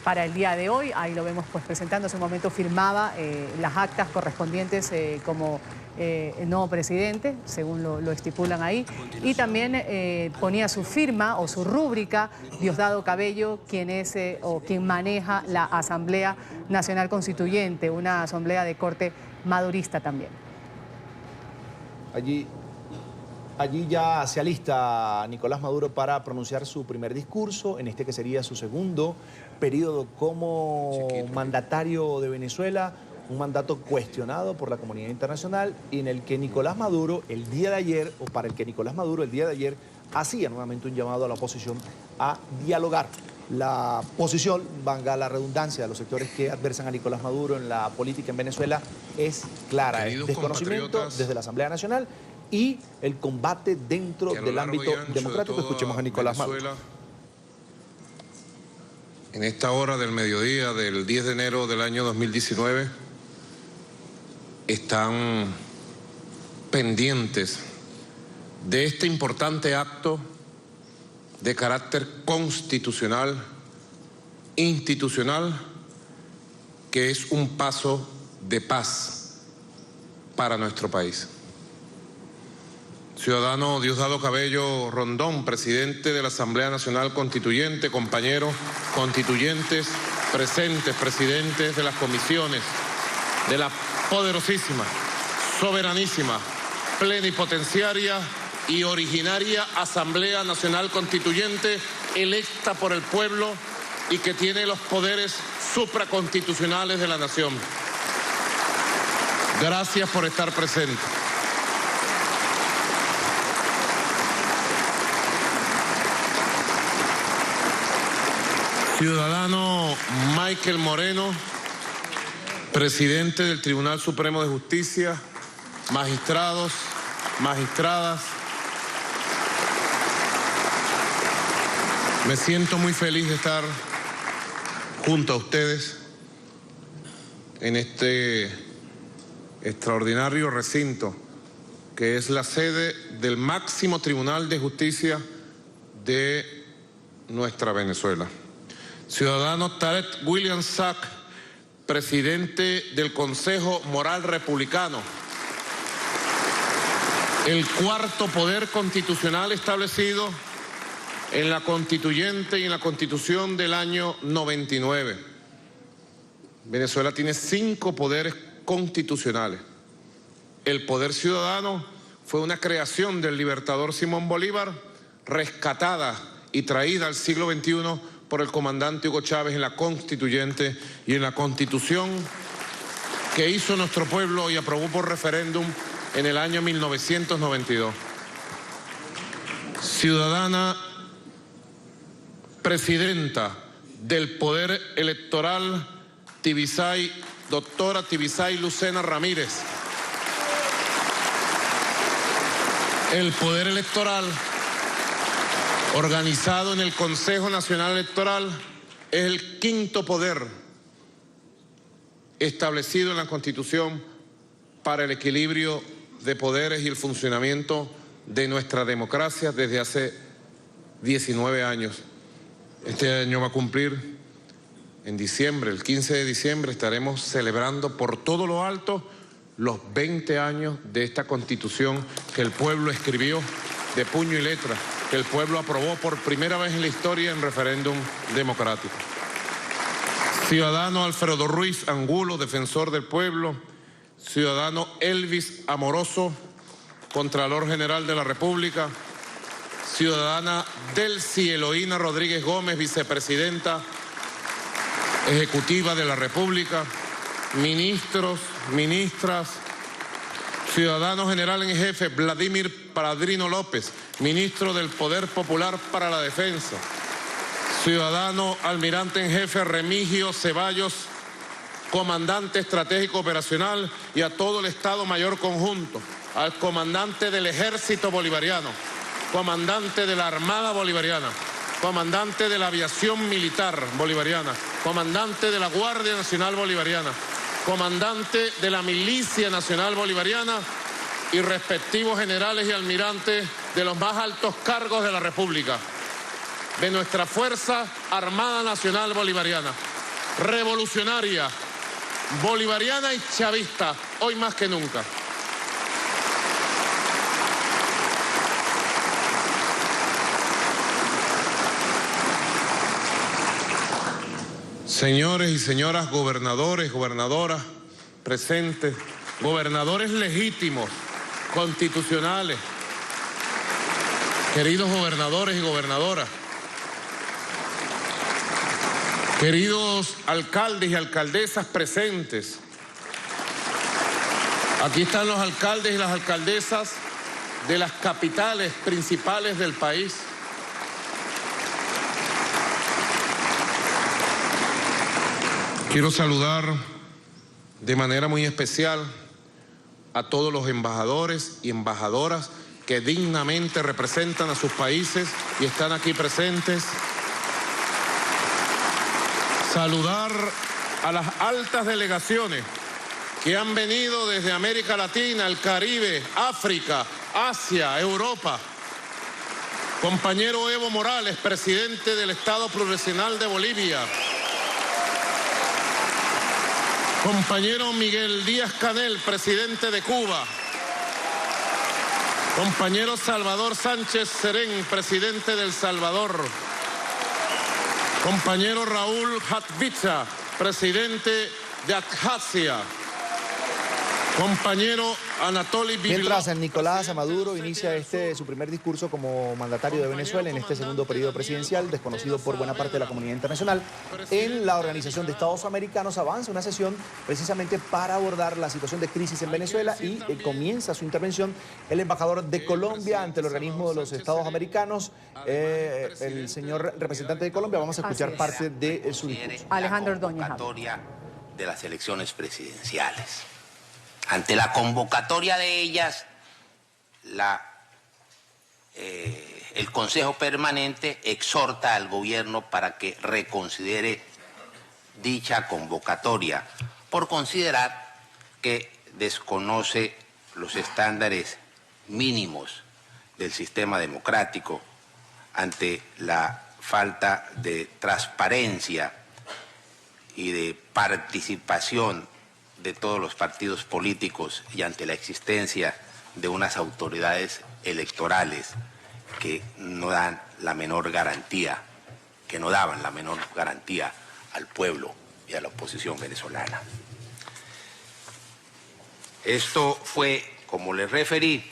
para el día de hoy. Ahí lo vemos pues presentándose. En un momento firmaba las actas correspondientes como nuevo presidente, según lo estipulan ahí. Y también ponía su firma o su rúbrica Diosdado Cabello, quien es o quien maneja la Asamblea Nacional Constituyente, una asamblea de corte madurista también. Allí ya se alista Nicolás Maduro para pronunciar su primer discurso, en este que sería su segundo periodo como mandatario de Venezuela, un mandato cuestionado por la comunidad internacional y en el que Nicolás Maduro el día de ayer, o para el que Nicolás Maduro el día de ayer hacía nuevamente un llamado a la oposición a dialogar. La posición, valga la redundancia, de los sectores que adversan a Nicolás Maduro en la política en Venezuela es clara, es desconocimiento desde la Asamblea Nacional y el combate dentro del ámbito democrático. Escuchemos a Nicolás Maduro. En esta hora del mediodía del 10 de enero del año 2019 están pendientes de este importante acto de carácter constitucional, institucional, que es un paso de paz para nuestro país. Ciudadano Diosdado Cabello Rondón, presidente de la Asamblea Nacional Constituyente, compañeros constituyentes presentes, presidentes de las comisiones de la poderosísima, soberanísima, plenipotenciaria y originaria Asamblea Nacional Constituyente, electa por el pueblo y que tiene los poderes supraconstitucionales de la nación. Gracias por estar presente. Ciudadano Michael Moreno, presidente del Tribunal Supremo de Justicia, magistrados, magistradas, me siento muy feliz de estar junto a ustedes en este extraordinario recinto que es la sede del máximo Tribunal de Justicia de nuestra Venezuela. Ciudadano Tarek William Sack, presidente del Consejo Moral Republicano, el cuarto poder constitucional establecido en la Constituyente y en la Constitución del año 99. Venezuela tiene 5 poderes constitucionales. El poder ciudadano fue una creación del libertador Simón Bolívar, rescatada y traída al siglo XXI por el comandante Hugo Chávez en la Constituyente y en la Constitución que hizo nuestro pueblo y aprobó por referéndum en el año 1992. Ciudadana presidenta del Poder Electoral, doctora Tibisay Lucena Ramírez. El Poder Electoral, organizado en el Consejo Nacional Electoral, es el 5º poder establecido en la Constitución para el equilibrio de poderes y el funcionamiento de nuestra democracia desde hace 19 años. Este año va a cumplir en diciembre, el 15 de diciembre, estaremos celebrando por todo lo alto los 20 años de esta Constitución que el pueblo escribió de puño y letra, que el pueblo aprobó por primera vez en la historia en referéndum democrático. Ciudadano Alfredo Ruiz Angulo, defensor del pueblo. Ciudadano Elvis Amoroso, Contralor General de la República. Ciudadana Delcy Eloína Rodríguez Gómez, vicepresidenta ejecutiva de la República. Ministros, ministras. Ciudadano General en Jefe Vladimir Padrino López, ministro del Poder Popular para la Defensa. Ciudadano Almirante en Jefe Remigio Ceballos, comandante estratégico operacional, y a todo el Estado Mayor Conjunto, al comandante del Ejército Bolivariano, comandante de la Armada Bolivariana, comandante de la Aviación Militar Bolivariana, comandante de la Guardia Nacional Bolivariana, comandante de la Milicia Nacional Bolivariana y respectivos generales y almirantes de los más altos cargos de la República, de nuestra Fuerza Armada Nacional Bolivariana, revolucionaria, bolivariana y chavista, hoy más que nunca. Señores y señoras gobernadores, gobernadoras presentes, gobernadores legítimos, constitucionales, queridos gobernadores y gobernadoras, queridos alcaldes y alcaldesas presentes. Aquí están los alcaldes y las alcaldesas de las capitales principales del país. Quiero saludar de manera muy especial a todos los embajadores y embajadoras que dignamente representan a sus países y están aquí presentes. Saludar a las altas delegaciones que han venido desde América Latina, el Caribe, África, Asia, Europa. Compañero Evo Morales, presidente del Estado Plurinacional de Bolivia. Compañero Miguel Díaz-Canel, presidente de Cuba. Compañero Salvador Sánchez Serén, presidente de El Salvador. Compañero Raúl Hatvicha, presidente de Abjasia. Compañero Anatoly Biglov. Mientras Nicolás Maduro inicia su primer discurso como mandatario de Venezuela en este segundo periodo presidencial, desconocido por buena parte de la comunidad internacional, en la Organización de Estados Americanos avanza una sesión precisamente para abordar la situación de crisis en Venezuela y comienza su intervención el embajador de Colombia ante el organismo de los Estados Americanos, el señor representante de Colombia. Vamos a escuchar parte de su discurso. Alejandro Ordóñez. De las elecciones presidenciales. Ante la convocatoria de ellas, el Consejo Permanente exhorta al gobierno para que reconsidere dicha convocatoria por considerar que desconoce los estándares mínimos del sistema democrático ante la falta de transparencia y de participación de todos los partidos políticos y ante la existencia de unas autoridades electorales que no dan la menor garantía, que no daban la menor garantía al pueblo y a la oposición venezolana. Esto fue, como les referí,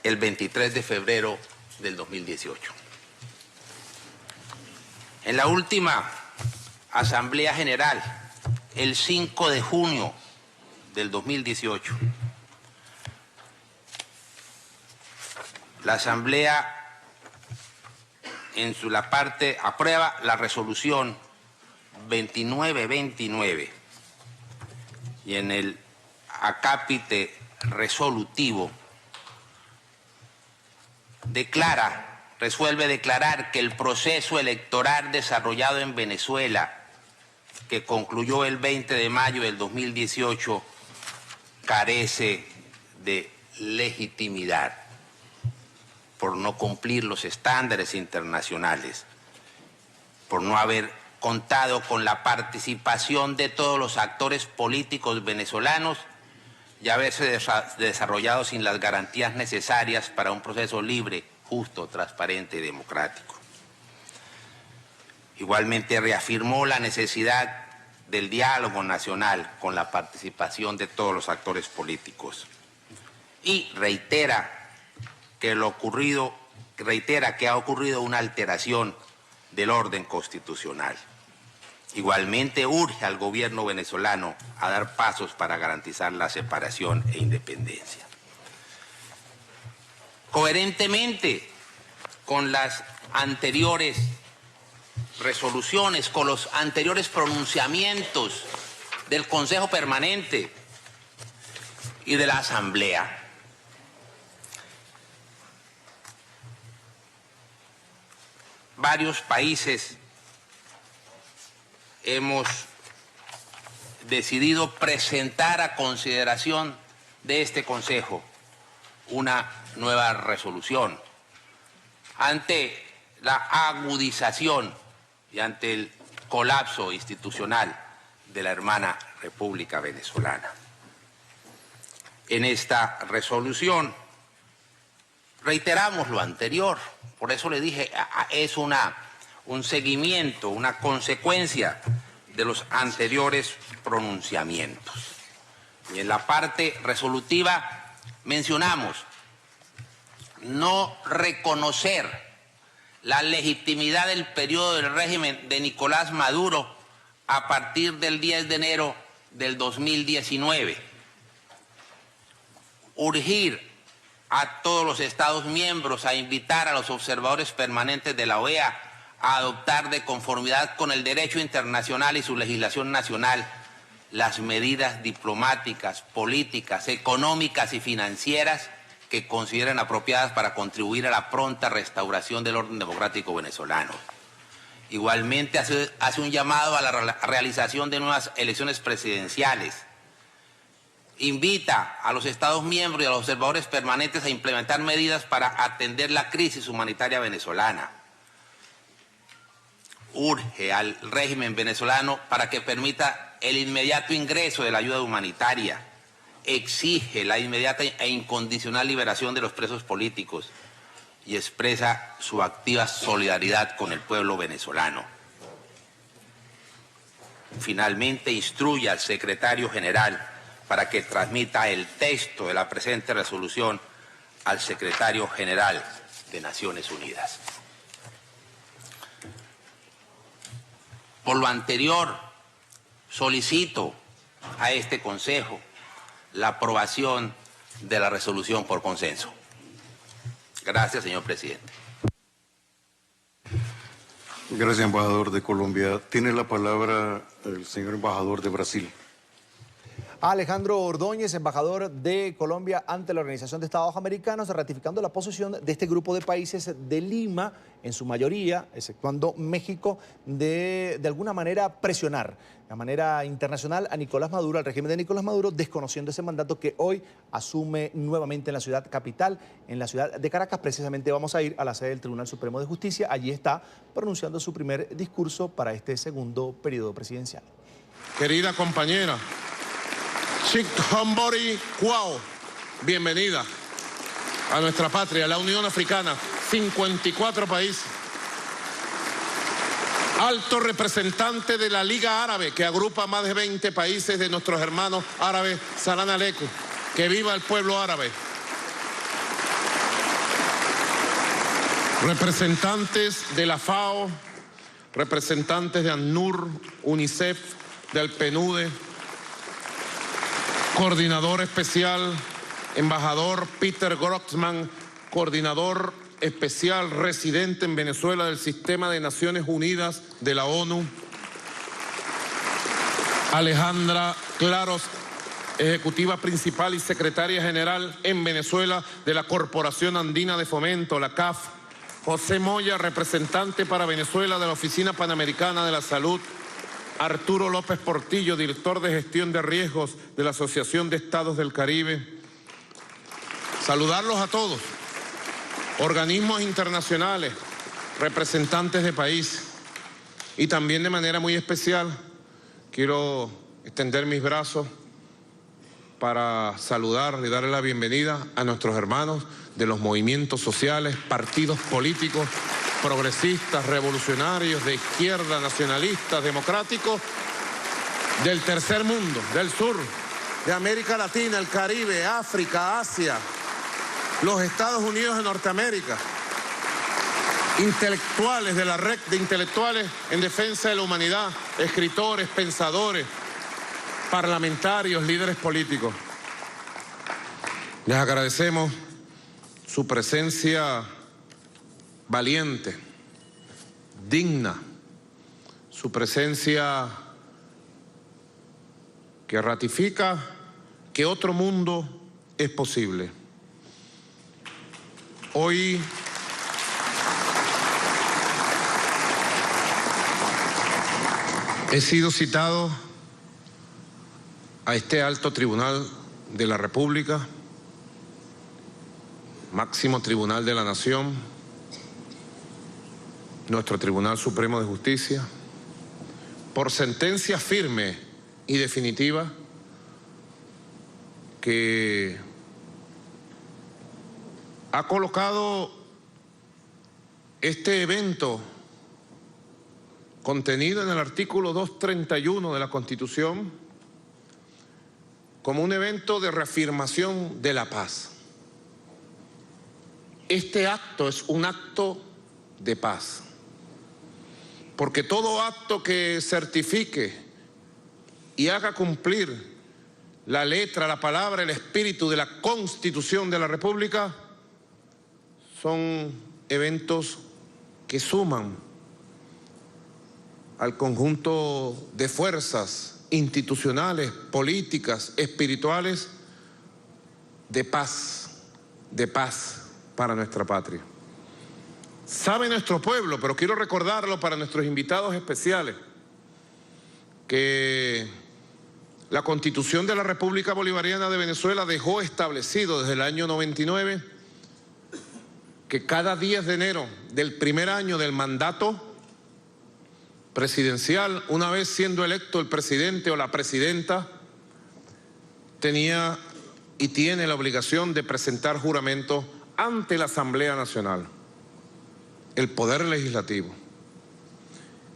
el 23 de febrero del 2018. En la última Asamblea General, el 5 de junio del 2018, la Asamblea en la parte aprueba la resolución 2929 y en el acápite resolutivo resuelve declarar que el proceso electoral desarrollado en Venezuela, que concluyó el 20 de mayo del 2018, carece de legitimidad por no cumplir los estándares internacionales, por no haber contado con la participación de todos los actores políticos venezolanos y haberse desarrollado sin las garantías necesarias para un proceso libre, justo, transparente y democrático. Igualmente reafirmó la necesidad del diálogo nacional con la participación de todos los actores políticos y reitera que ha ocurrido una alteración del orden constitucional. Igualmente urge al gobierno venezolano a dar pasos para garantizar la separación e independencia. Coherentemente con las anteriores resoluciones, con los anteriores pronunciamientos del Consejo Permanente y de la Asamblea, varios países hemos decidido presentar a consideración de este Consejo una nueva resolución ante la agudización y ante el colapso institucional de la hermana República Venezolana. En esta resolución reiteramos lo anterior, por eso le dije, es un seguimiento, una consecuencia de los anteriores pronunciamientos. Y en la parte resolutiva mencionamos no reconocer la legitimidad del periodo del régimen de Nicolás Maduro a partir del 10 de enero del 2019. Urgir a todos los Estados miembros a invitar a los observadores permanentes de la OEA a adoptar de conformidad con el derecho internacional y su legislación nacional las medidas diplomáticas, políticas, económicas y financieras que consideren apropiadas para contribuir a la pronta restauración del orden democrático venezolano. Igualmente hace un llamado a la realización de nuevas elecciones presidenciales. Invita a los Estados miembros y a los observadores permanentes a implementar medidas para atender la crisis humanitaria venezolana. Urge al régimen venezolano para que permita el inmediato ingreso de la ayuda humanitaria. Exige la inmediata e incondicional liberación de los presos políticos y expresa su activa solidaridad con el pueblo venezolano. finalmente instruya al secretario general para que transmita el texto de la presente resolución al secretario general de Naciones Unidas. Por lo anterior, solicito a este Consejo la aprobación de la resolución por consenso. Gracias, señor presidente. Gracias, embajador de Colombia. Tiene la palabra el señor embajador de Brasil. Alejandro Ordóñez, embajador de Colombia ante la Organización de Estados Americanos, ratificando la posición de este grupo de países de Lima, en su mayoría, exceptuando México, de alguna manera presionar de manera internacional a Nicolás Maduro, al régimen de Nicolás Maduro, desconociendo ese mandato que hoy asume nuevamente en la ciudad capital, en la ciudad de Caracas. Precisamente vamos a ir a la sede del Tribunal Supremo de Justicia. Allí está pronunciando su primer discurso para este segundo periodo presidencial. Querida compañera Chikhombori Kwao, bienvenida a nuestra patria, la Unión Africana, 54 países. Alto representante de la Liga Árabe, que agrupa más de 20 países de nuestros hermanos árabes, Salam Aleikum, que viva el pueblo árabe. Representantes de la FAO, representantes de ACNUR, UNICEF, del PNUD, coordinador especial, embajador Peter Grossman, coordinador especial residente en Venezuela del Sistema de Naciones Unidas de la ONU, Alejandra Claros, ejecutiva principal y secretaria general en Venezuela de la Corporación Andina de Fomento, la CAF, José Moya, representante para Venezuela de la Oficina Panamericana de la Salud, Arturo López Portillo, director de gestión de riesgos de la Asociación de Estados del Caribe. Saludarlos a todos, organismos internacionales, representantes de país, y también de manera muy especial quiero extender mis brazos para saludar y darle la bienvenida a nuestros hermanos de los movimientos sociales, partidos políticos, progresistas, revolucionarios, de izquierda, nacionalistas, democráticos, del tercer mundo, del sur, de América Latina, el Caribe, África, Asia, los Estados Unidos de Norteamérica, intelectuales de la red de intelectuales en defensa de la humanidad, escritores, pensadores, parlamentarios, líderes políticos. Les agradecemos su presencia valiente, digna, su presencia que ratifica que otro mundo es posible. Hoy he sido citado a este alto tribunal de la República, máximo tribunal de la nación, nuestro Tribunal Supremo de Justicia, por sentencia firme y definitiva que ha colocado este evento contenido en el artículo 231 de la Constitución como un evento de reafirmación de la paz. Este acto es un acto de paz, porque todo acto que certifique y haga cumplir la letra, la palabra, el espíritu de la Constitución de la República son eventos que suman al conjunto de fuerzas institucionales, políticas, espirituales de paz para nuestra patria. Sabe nuestro pueblo, pero quiero recordarlo para nuestros invitados especiales, que la Constitución de la República Bolivariana de Venezuela dejó establecido desde el año 99 que cada 10 de enero del primer año del mandato presidencial, una vez siendo electo el presidente o la presidenta, tenía y tiene la obligación de presentar juramento ante la Asamblea Nacional, el Poder Legislativo,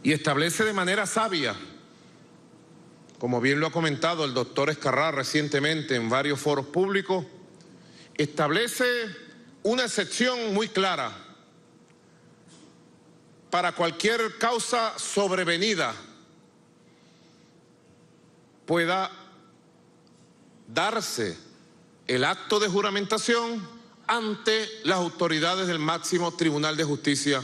y establece de manera sabia como bien lo ha comentado el doctor Escarrá recientemente en varios foros públicos, establece una excepción muy clara para cualquier causa sobrevenida pueda darse el acto de juramentación ante las autoridades del máximo Tribunal de Justicia,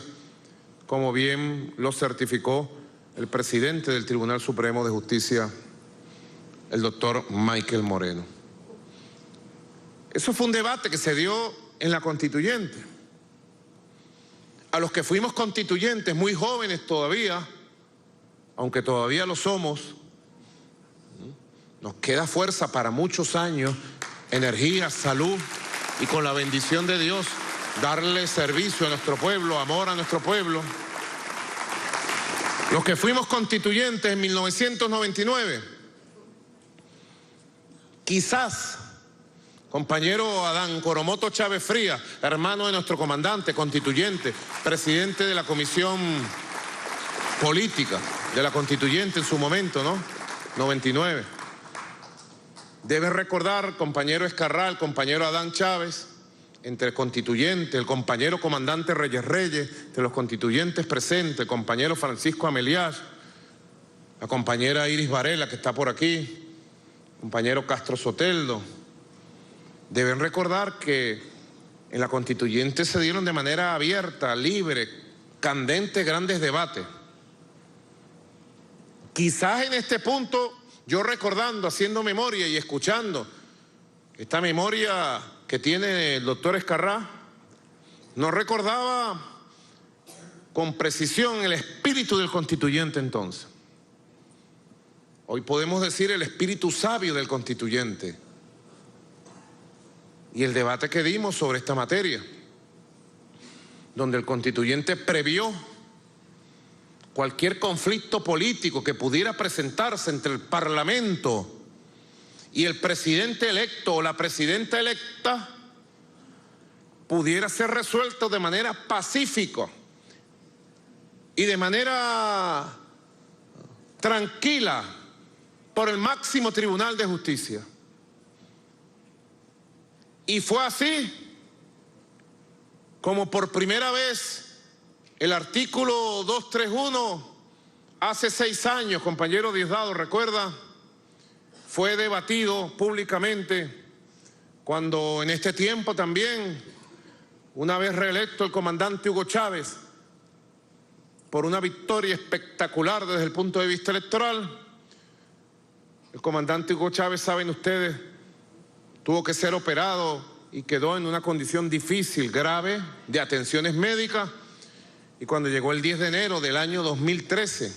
como bien lo certificó el presidente del Tribunal Supremo de Justicia, el doctor Michael Moreno. Eso fue un debate que se dio en la constituyente. A los que fuimos constituyentes, muy jóvenes todavía, aunque todavía lo somos, nos queda fuerza para muchos años, energía, salud y con la bendición de Dios darle servicio a nuestro pueblo, amor a nuestro pueblo. Los que fuimos constituyentes en 1999, quizás, compañero Adán Coromoto Chávez Frías, hermano de nuestro comandante constituyente, presidente de la comisión política de la constituyente en su momento, ¿no? 99. Deben recordar, compañero Escarrá, el compañero Adán Chávez, entre el constituyente, el compañero comandante Reyes, de los constituyentes presentes, el compañero Francisco Ameliás, la compañera Iris Varela, que está por aquí, compañero Castro Soteldo. Deben recordar que en la constituyente se dieron de manera abierta, libre, candentes, grandes debates. Quizás en este punto, yo recordando, haciendo memoria y escuchando esta memoria que tiene el doctor Escarrá, no recordaba con precisión el espíritu del constituyente entonces. Hoy podemos decir el espíritu sabio del constituyente y el debate que dimos sobre esta materia, donde el constituyente previó cualquier conflicto político que pudiera presentarse entre el Parlamento y el presidente electo o la presidenta electa pudiera ser resuelto de manera pacífica y de manera tranquila por el máximo Tribunal de Justicia. Y fue así como por primera vez el artículo 231, hace 6 años, compañero Diosdado, recuerda, fue debatido públicamente cuando en este tiempo también, una vez reelecto el comandante Hugo Chávez, por una victoria espectacular desde el punto de vista electoral, el comandante Hugo Chávez, saben ustedes, tuvo que ser operado y quedó en una condición difícil, grave, de atenciones médicas. Y cuando llegó el 10 de enero del año 2013,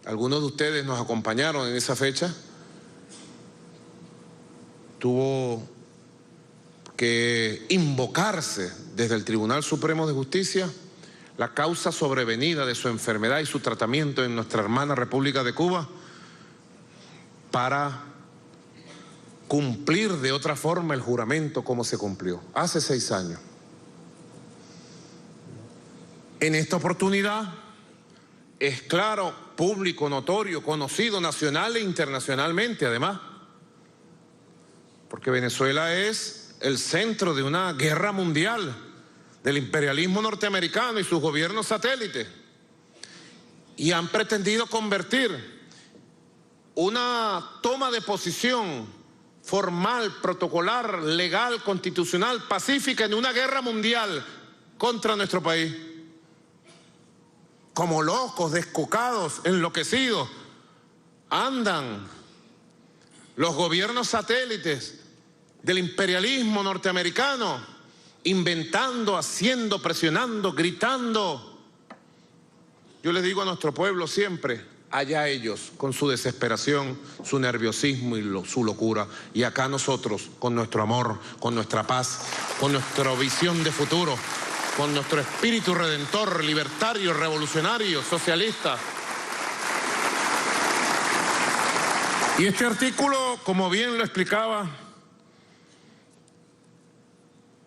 algunos de ustedes nos acompañaron en esa fecha, tuvo que invocarse desde el Tribunal Supremo de Justicia la causa sobrevenida de su enfermedad y su tratamiento en nuestra hermana República de Cuba para cumplir de otra forma el juramento como se cumplió hace 6 años. En esta oportunidad es claro, público, notorio, conocido nacional e internacionalmente además, porque Venezuela es el centro de una guerra mundial del imperialismo norteamericano y sus gobiernos satélites, y han pretendido convertir una toma de posición formal, protocolar, legal, constitucional, pacífica en una guerra mundial contra nuestro país. Como locos, descocados, enloquecidos, andan los gobiernos satélites del imperialismo norteamericano, inventando, haciendo, presionando, gritando. Yo les digo a nuestro pueblo siempre, allá ellos, con su desesperación, su nerviosismo y su locura, y acá nosotros, con nuestro amor, con nuestra paz, con nuestra visión de futuro, con nuestro espíritu redentor, libertario, revolucionario, socialista. Y este artículo, como bien lo explicaba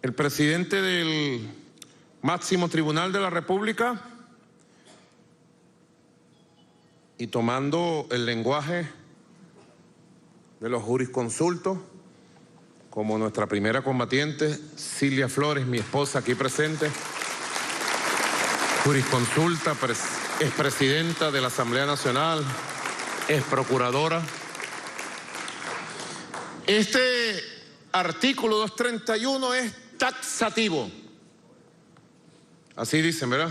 el presidente del máximo tribunal de la República, y tomando el lenguaje de los jurisconsultos, como nuestra primera combatiente, Cilia Flores, mi esposa aquí presente, jurisconsulta, expresidenta de la Asamblea Nacional, exprocuradora. Este artículo 231 es taxativo. Así dicen, ¿verdad?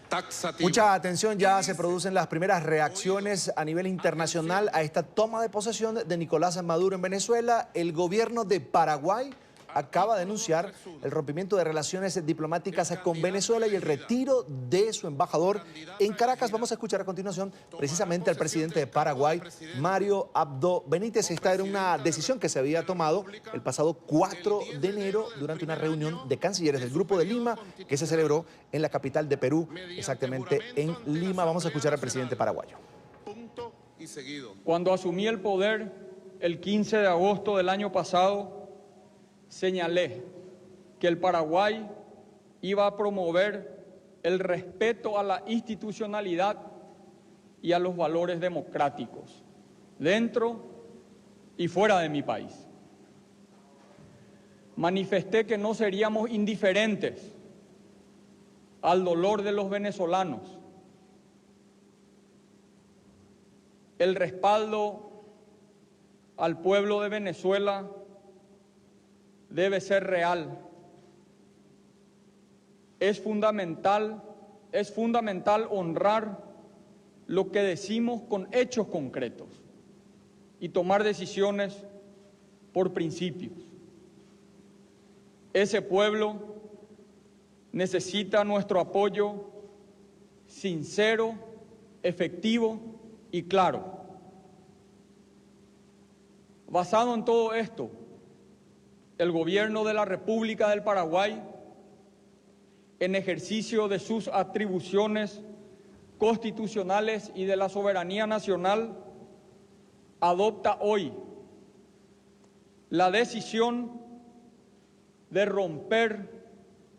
Taxativo. Mucha atención, ya se producen las primeras reacciones a nivel internacional a esta toma de posesión de Nicolás Maduro en Venezuela. El gobierno de Paraguay acaba de anunciar el rompimiento de relaciones diplomáticas con Venezuela y el retiro de su embajador en Caracas. Vamos a escuchar a continuación precisamente al presidente de Paraguay, Mario Abdo Benítez. Esta era una decisión que se había tomado el pasado 4 de enero durante una reunión de cancilleres del Grupo de Lima que se celebró en la capital de Perú, exactamente en Lima. Vamos a escuchar al presidente paraguayo. Cuando asumí el poder el 15 de agosto del año pasado, señalé que el Paraguay iba a promover el respeto a la institucionalidad y a los valores democráticos dentro y fuera de mi país. Manifesté que no seríamos indiferentes al dolor de los venezolanos. El respaldo al pueblo de Venezuela debe ser real. Es fundamental honrar lo que decimos con hechos concretos y tomar decisiones por principios. Ese pueblo necesita nuestro apoyo sincero, efectivo y claro. Basado en todo esto, el Gobierno de la República del Paraguay, en ejercicio de sus atribuciones constitucionales y de la soberanía nacional, adopta hoy la decisión de romper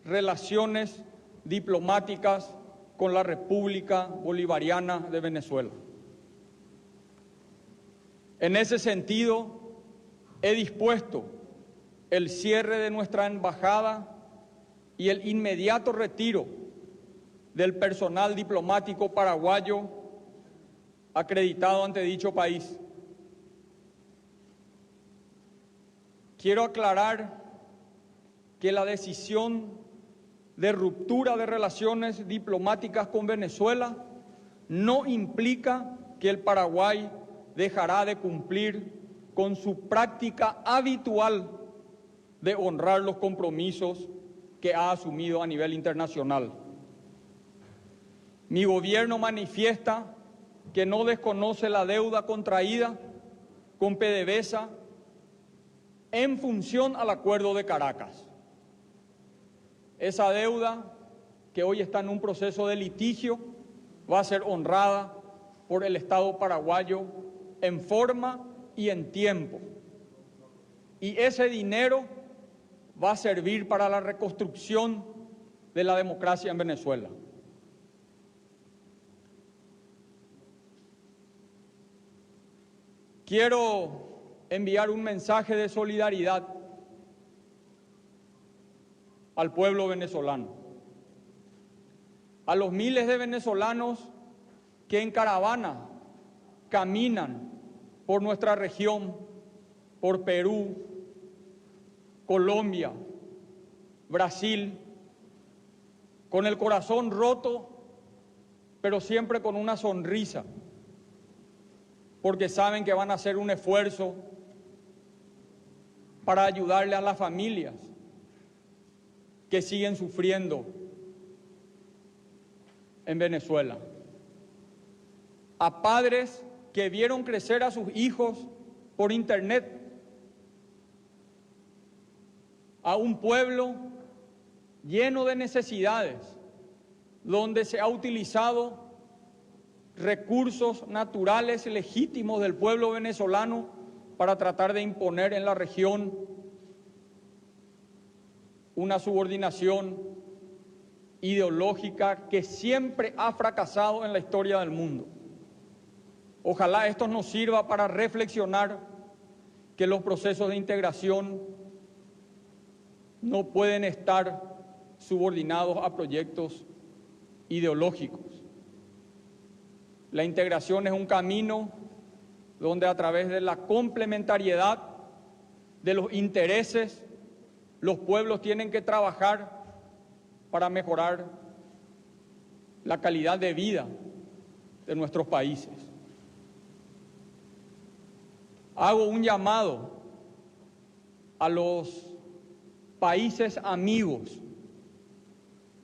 relaciones diplomáticas con la República Bolivariana de Venezuela. En ese sentido, he dispuesto el cierre de nuestra embajada y el inmediato retiro del personal diplomático paraguayo acreditado ante dicho país. Quiero aclarar que la decisión de ruptura de relaciones diplomáticas con Venezuela no implica que el Paraguay dejará de cumplir con su práctica habitual de honrar los compromisos que ha asumido a nivel internacional. Mi gobierno manifiesta que no desconoce la deuda contraída con PDVSA en función al Acuerdo de Caracas. Esa deuda, que hoy está en un proceso de litigio, va a ser honrada por el Estado paraguayo en forma y en tiempo. Y ese dinero va a servir para la reconstrucción de la democracia en Venezuela. Quiero enviar un mensaje de solidaridad al pueblo venezolano, a los miles de venezolanos que en caravana caminan por nuestra región, por Perú, Colombia, Brasil, con el corazón roto, pero siempre con una sonrisa, porque saben que van a hacer un esfuerzo para ayudarle a las familias que siguen sufriendo en Venezuela, a padres que vieron crecer a sus hijos por internet, a un pueblo lleno de necesidades, donde se ha utilizado recursos naturales legítimos del pueblo venezolano para tratar de imponer en la región una subordinación ideológica que siempre ha fracasado en la historia del mundo. Ojalá esto nos sirva para reflexionar que los procesos de integración no pueden estar subordinados a proyectos ideológicos. La integración es un camino donde a través de la complementariedad de los intereses, los pueblos tienen que trabajar para mejorar la calidad de vida de nuestros países. Hago un llamado a los países amigos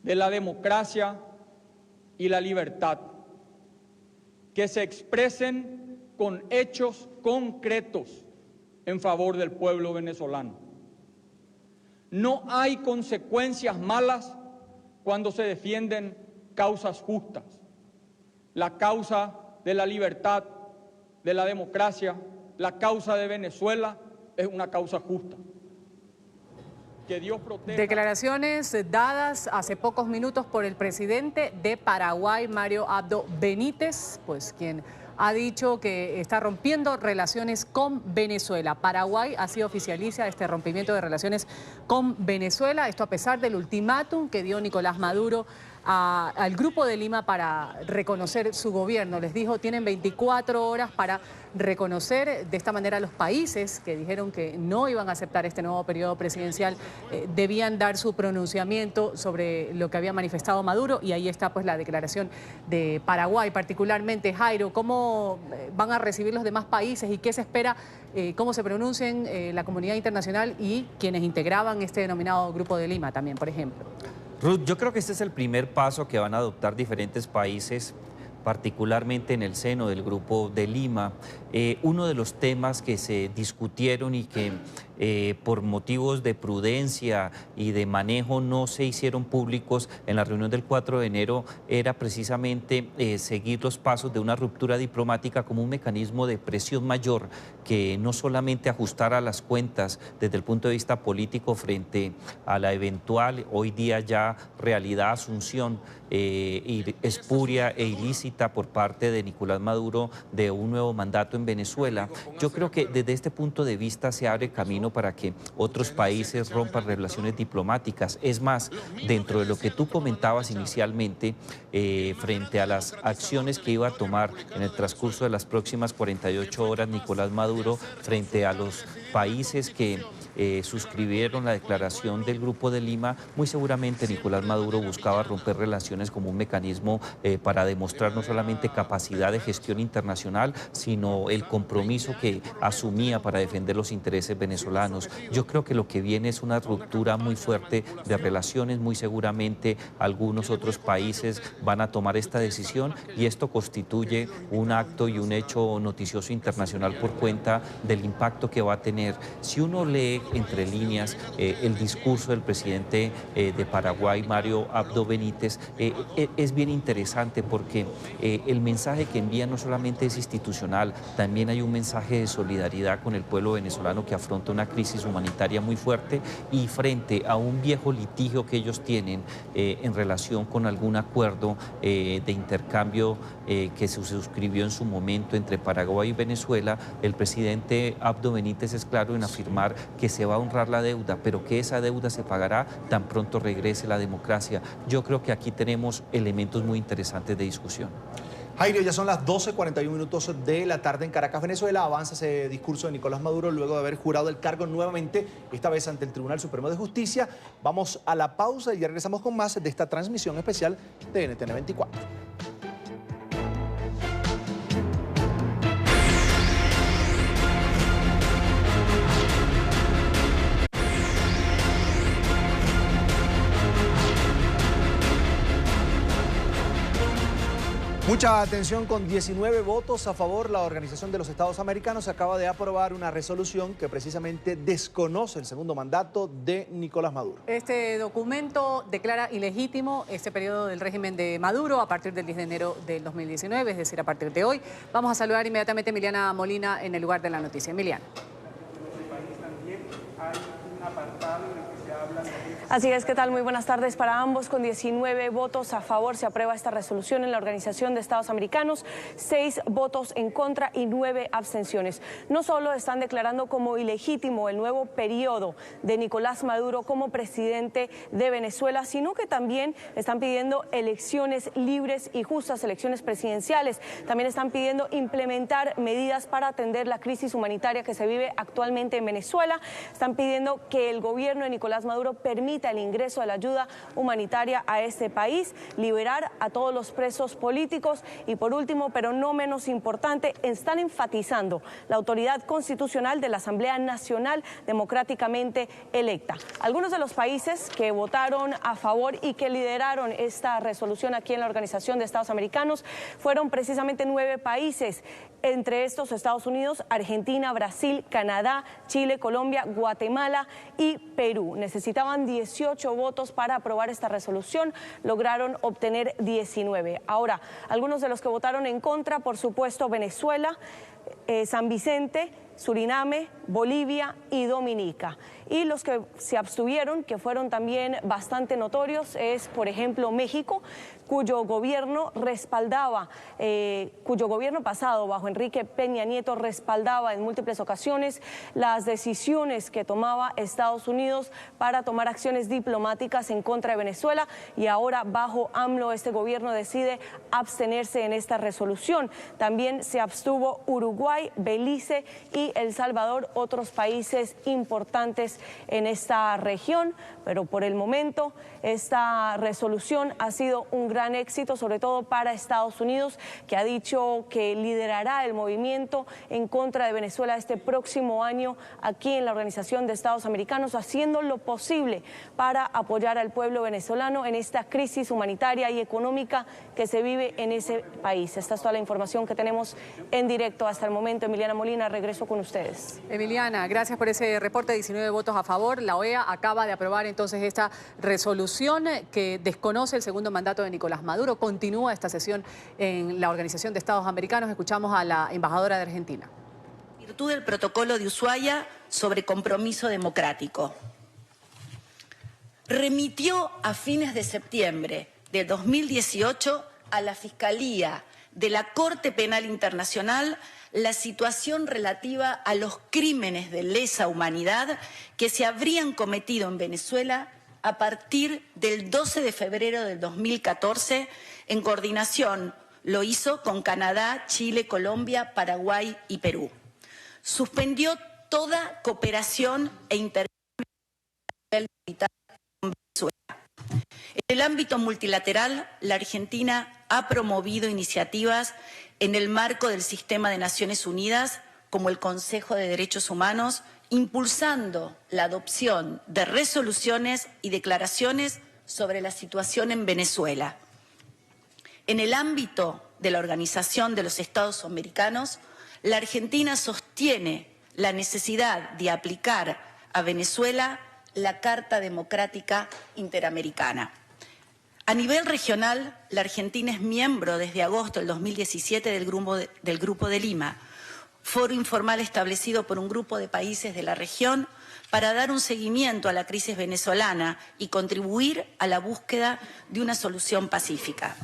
de la democracia y la libertad, que se expresen con hechos concretos en favor del pueblo venezolano. No hay consecuencias malas cuando se defienden causas justas. La causa de la libertad, de la democracia, la causa de Venezuela es una causa justa. Que Dios proteja. Declaraciones dadas hace pocos minutos por el presidente de Paraguay, Mario Abdo Benítez, pues quien ha dicho que está rompiendo relaciones con Venezuela. Paraguay así oficializa este rompimiento de relaciones con Venezuela, esto a pesar del ultimátum que dio Nicolás Maduro al Grupo de Lima para reconocer su gobierno. Les dijo, tienen 24 horas para reconocer. De esta manera los países que dijeron que no iban a aceptar este nuevo periodo presidencial debían dar su pronunciamiento sobre lo que había manifestado Maduro, y ahí está pues la declaración de Paraguay. Particularmente, Jairo, ¿cómo van a recibir los demás países y qué se espera, cómo se pronuncien la comunidad internacional y quienes integraban este denominado Grupo de Lima también, por ejemplo? Ruth, yo creo que este es el primer paso que van a adoptar diferentes países, particularmente en el seno del Grupo de Lima. Uno de los temas que se discutieron y que por motivos de prudencia y de manejo no se hicieron públicos en la reunión del 4 de enero era precisamente seguir los pasos de una ruptura diplomática como un mecanismo de presión mayor que no solamente ajustara las cuentas desde el punto de vista político frente a la eventual, hoy día ya realidad, asunción espuria e ilícita por parte de Nicolás Maduro de un nuevo mandato en Venezuela. Yo creo que desde este punto de vista se abre camino para que otros países rompan relaciones diplomáticas. Es más, dentro de lo que tú comentabas inicialmente, frente a las acciones que iba a tomar en el transcurso de las próximas 48 horas Nicolás Maduro frente a los países que suscribieron la declaración del Grupo de Lima, muy seguramente Nicolás Maduro buscaba romper relaciones como un mecanismo para demostrar no solamente capacidad de gestión internacional, sino el compromiso que asumía para defender los intereses venezolanos. Yo creo que lo que viene es una ruptura muy fuerte de relaciones, muy seguramente algunos otros países van a tomar esta decisión y esto constituye un acto y un hecho noticioso internacional por cuenta del impacto que va a tener. Si uno lee entre líneas el discurso del presidente de Paraguay, Mario Abdo Benítez, es bien interesante porque el mensaje que envía no solamente es institucional, también hay un mensaje de solidaridad con el pueblo venezolano que afronta una crisis humanitaria muy fuerte y frente a un viejo litigio que ellos tienen en relación con algún acuerdo de intercambio que se suscribió en su momento entre Paraguay y Venezuela. El presidente Abdo Benítez es claro en afirmar que se va a honrar la deuda, pero que esa deuda se pagará tan pronto regrese la democracia. Yo creo que aquí tenemos elementos muy interesantes de discusión. Jairo, ya son las 12:41 minutos de la tarde en Caracas, Venezuela. Avanza ese discurso de Nicolás Maduro luego de haber jurado el cargo nuevamente, esta vez ante el Tribunal Supremo de Justicia. Vamos a la pausa y ya regresamos con más de esta transmisión especial de NTN 24. Mucha atención, con 19 votos a favor, la Organización de los Estados Americanos acaba de aprobar una resolución que precisamente desconoce el segundo mandato de Nicolás Maduro. Este documento declara ilegítimo este periodo del régimen de Maduro a partir del 10 de enero del 2019, es decir, a partir de hoy. Vamos a saludar inmediatamente a Emiliana Molina en el lugar de la noticia. Emiliana. En este país también hay un apartado en el que se habla de Así es, ¿qué tal? Muy buenas tardes para ambos. Con 19 votos a favor se aprueba esta resolución en la Organización de Estados Americanos, 6 votos en contra y 9 abstenciones. No solo están declarando como ilegítimo el nuevo periodo de Nicolás Maduro como presidente de Venezuela, sino que también están pidiendo elecciones libres y justas, elecciones presidenciales. También están pidiendo implementar medidas para atender la crisis humanitaria que se vive actualmente en Venezuela. Están pidiendo que el gobierno de Nicolás Maduro permita el ingreso de la ayuda humanitaria a este país, liberar a todos los presos políticos y, por último, pero no menos importante, están enfatizando la autoridad constitucional de la Asamblea Nacional democráticamente electa. Algunos de los países que votaron a favor y que lideraron esta resolución aquí en la Organización de Estados Americanos fueron precisamente 9 países, entre estos Estados Unidos, Argentina, Brasil, Canadá, Chile, Colombia, Guatemala y Perú. Necesitaban 18 votos para aprobar esta resolución, lograron obtener 19. Ahora, algunos de los que votaron en contra, por supuesto, Venezuela, San Vicente, Suriname, Bolivia y Dominica. Y los que se abstuvieron, que fueron también bastante notorios, es, por ejemplo, México, cuyo gobierno pasado bajo Enrique Peña Nieto respaldaba en múltiples ocasiones las decisiones que tomaba Estados Unidos para tomar acciones diplomáticas en contra de Venezuela, y ahora bajo AMLO este gobierno decide abstenerse en esta resolución. También se abstuvo Uruguay, Belice y El Salvador, otros países importantes en esta región, pero por el momento esta resolución ha sido un gran éxito, sobre todo para Estados Unidos, que ha dicho que liderará el movimiento en contra de Venezuela este próximo año aquí en la Organización de Estados Americanos, haciendo lo posible para apoyar al pueblo venezolano en esta crisis humanitaria y económica que se vive en ese país. Esta es toda la información que tenemos en directo hasta el momento. Emiliana Molina, regreso con ustedes. Emiliana, gracias por ese reporte. 19 votos a favor. La OEA acaba de aprobar entonces esta resolución que desconoce el segundo mandato de Nicolás Maduro. Continúa esta sesión en la Organización de Estados Americanos. Escuchamos a la embajadora de Argentina. En virtud del protocolo de Ushuaia sobre compromiso democrático, remitió a fines de septiembre de 2018 a la Fiscalía de la Corte Penal Internacional la situación relativa a los crímenes de lesa humanidad que se habrían cometido en Venezuela a partir del 12 de febrero del 2014, en coordinación, lo hizo con Canadá, Chile, Colombia, Paraguay y Perú. Suspendió toda cooperación e intercambio militar con Venezuela. En el ámbito multilateral, la Argentina ha promovido iniciativas en el marco del sistema de Naciones Unidas, como el Consejo de Derechos Humanos, impulsando la adopción de resoluciones y declaraciones sobre la situación en Venezuela. En el ámbito de la Organización de los Estados Americanos, la Argentina sostiene la necesidad de aplicar a Venezuela la Carta Democrática Interamericana. A nivel regional, la Argentina es miembro desde agosto del 2017 del Grupo de Lima, foro informal establecido por un grupo de países de la región para dar un seguimiento a la crisis venezolana y contribuir a la búsqueda de una solución pacífica.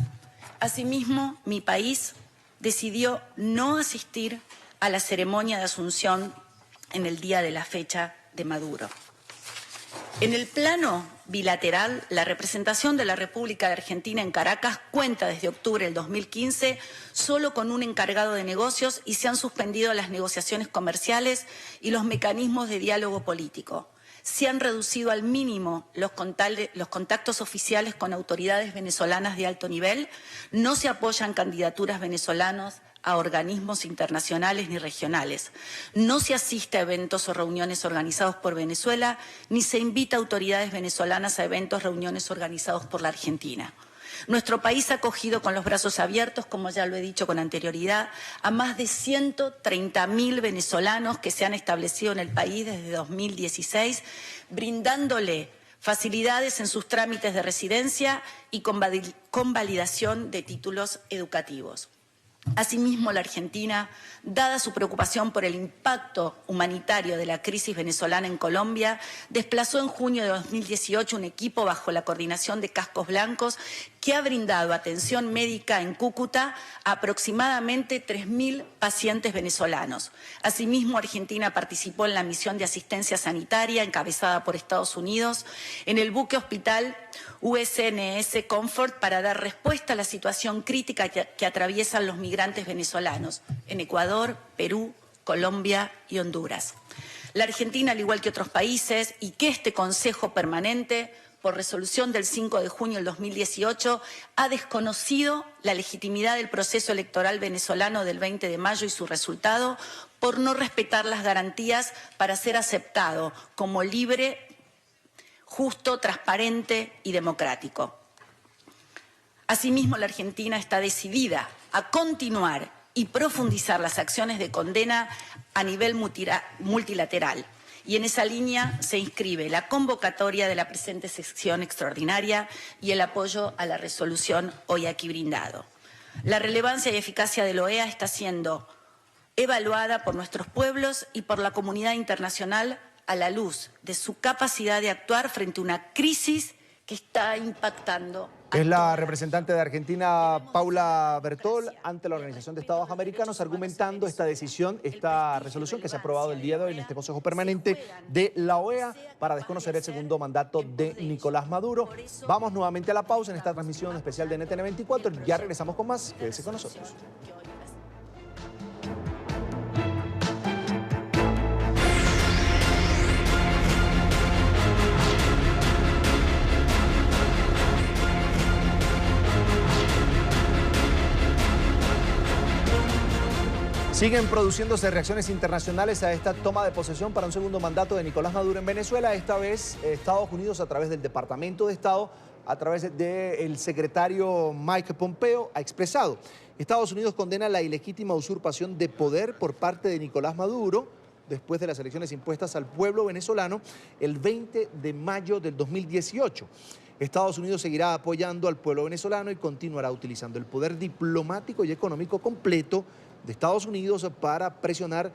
Asimismo, mi país decidió no asistir a la ceremonia de asunción en el día de la fecha de Maduro. En el plano bilateral, la representación de la República de Argentina en Caracas cuenta desde octubre del 2015 solo con un encargado de negocios y se han suspendido las negociaciones comerciales y los mecanismos de diálogo político. Se han reducido al mínimo los contactos oficiales con autoridades venezolanas de alto nivel, no se apoyan candidaturas venezolanas a organismos internacionales ni regionales. No se asiste a eventos o reuniones organizados por Venezuela, ni se invita a autoridades venezolanas a eventos o reuniones organizados por la Argentina. Nuestro país ha acogido con los brazos abiertos, como ya lo he dicho con anterioridad, a más de 130.000 venezolanos que se han establecido en el país desde 2016, brindándole facilidades en sus trámites de residencia y con validación de títulos educativos. Asimismo, la Argentina, dada su preocupación por el impacto humanitario de la crisis venezolana en Colombia, desplazó en junio de 2018 un equipo bajo la coordinación de Cascos Blancos que ha brindado atención médica en Cúcuta a aproximadamente 3.000 pacientes venezolanos. Asimismo, Argentina participó en la misión de asistencia sanitaria encabezada por Estados Unidos en el buque hospital USNS Comfort para dar respuesta a la situación crítica que atraviesan los migrantes venezolanos en Ecuador, Perú, Colombia y Honduras. La Argentina, al igual que otros países, y que este Consejo Permanente, por resolución del 5 de junio del 2018, ha desconocido la legitimidad del proceso electoral venezolano del 20 de mayo y su resultado por no respetar las garantías para ser aceptado como libre, justo, transparente y democrático. Asimismo, la Argentina está decidida a continuar y profundizar las acciones de condena a nivel multilateral. Y en esa línea se inscribe la convocatoria de la presente sesión extraordinaria y el apoyo a la resolución hoy aquí brindado. La relevancia y eficacia de la OEA está siendo evaluada por nuestros pueblos y por la comunidad internacional a la luz de su capacidad de actuar frente a una crisis que está impactando. Es la representante de Argentina, Paula Bertol, ante la Organización de Estados Americanos, argumentando esta decisión, esta resolución que se ha aprobado el día de hoy en este Consejo Permanente de la OEA para desconocer el segundo mandato de Nicolás Maduro. Vamos nuevamente a la pausa en esta transmisión especial de NTN 24. Ya regresamos con más. Quédese con nosotros. Siguen produciéndose reacciones internacionales a esta toma de posesión para un segundo mandato de Nicolás Maduro en Venezuela. Esta vez Estados Unidos, a través del Departamento de Estado, a través del secretario Mike Pompeo, ha expresado: Estados Unidos condena la ilegítima usurpación de poder por parte de Nicolás Maduro después de las elecciones impuestas al pueblo venezolano el 20 de mayo del 2018. Estados Unidos seguirá apoyando al pueblo venezolano y continuará utilizando el poder diplomático y económico completo de Estados Unidos para presionar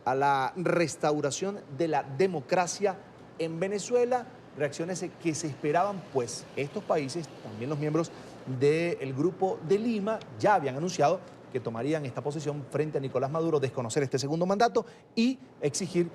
a la restauración de la democracia en Venezuela. Reacciones que se esperaban, pues estos países, también los miembros del Grupo de Lima, ya habían anunciado que tomarían esta posición frente a Nicolás Maduro, desconocer este segundo mandato y exigir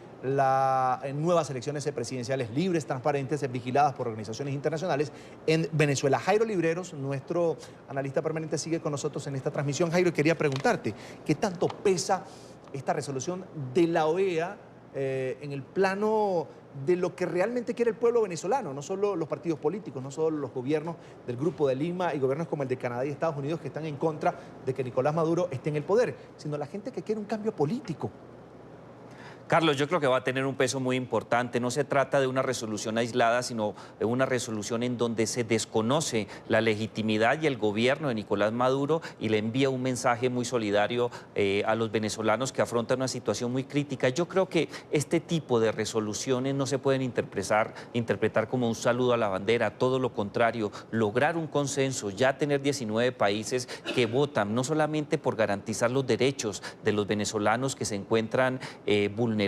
nuevas elecciones presidenciales libres, transparentes, vigiladas por organizaciones internacionales en Venezuela. Jairo Libreros, nuestro analista permanente, sigue con nosotros en esta transmisión. Jairo, quería preguntarte, ¿qué tanto pesa esta resolución de la OEA en el plano de lo que realmente quiere el pueblo venezolano? No solo los partidos políticos, no solo los gobiernos del Grupo de Lima y gobiernos como el de Canadá y Estados Unidos que están en contra de que Nicolás Maduro esté en el poder, sino la gente que quiere un cambio político. Carlos, yo creo que va a tener un peso muy importante. No se trata de una resolución aislada, sino de una resolución en donde se desconoce la legitimidad y el gobierno de Nicolás Maduro y le envía un mensaje muy solidario a los venezolanos que afrontan una situación muy crítica. Yo creo que este tipo de resoluciones no se pueden interpretar como un saludo a la bandera, todo lo contrario, lograr un consenso, ya tener 19 países que votan, no solamente por garantizar los derechos de los venezolanos que se encuentran vulnerados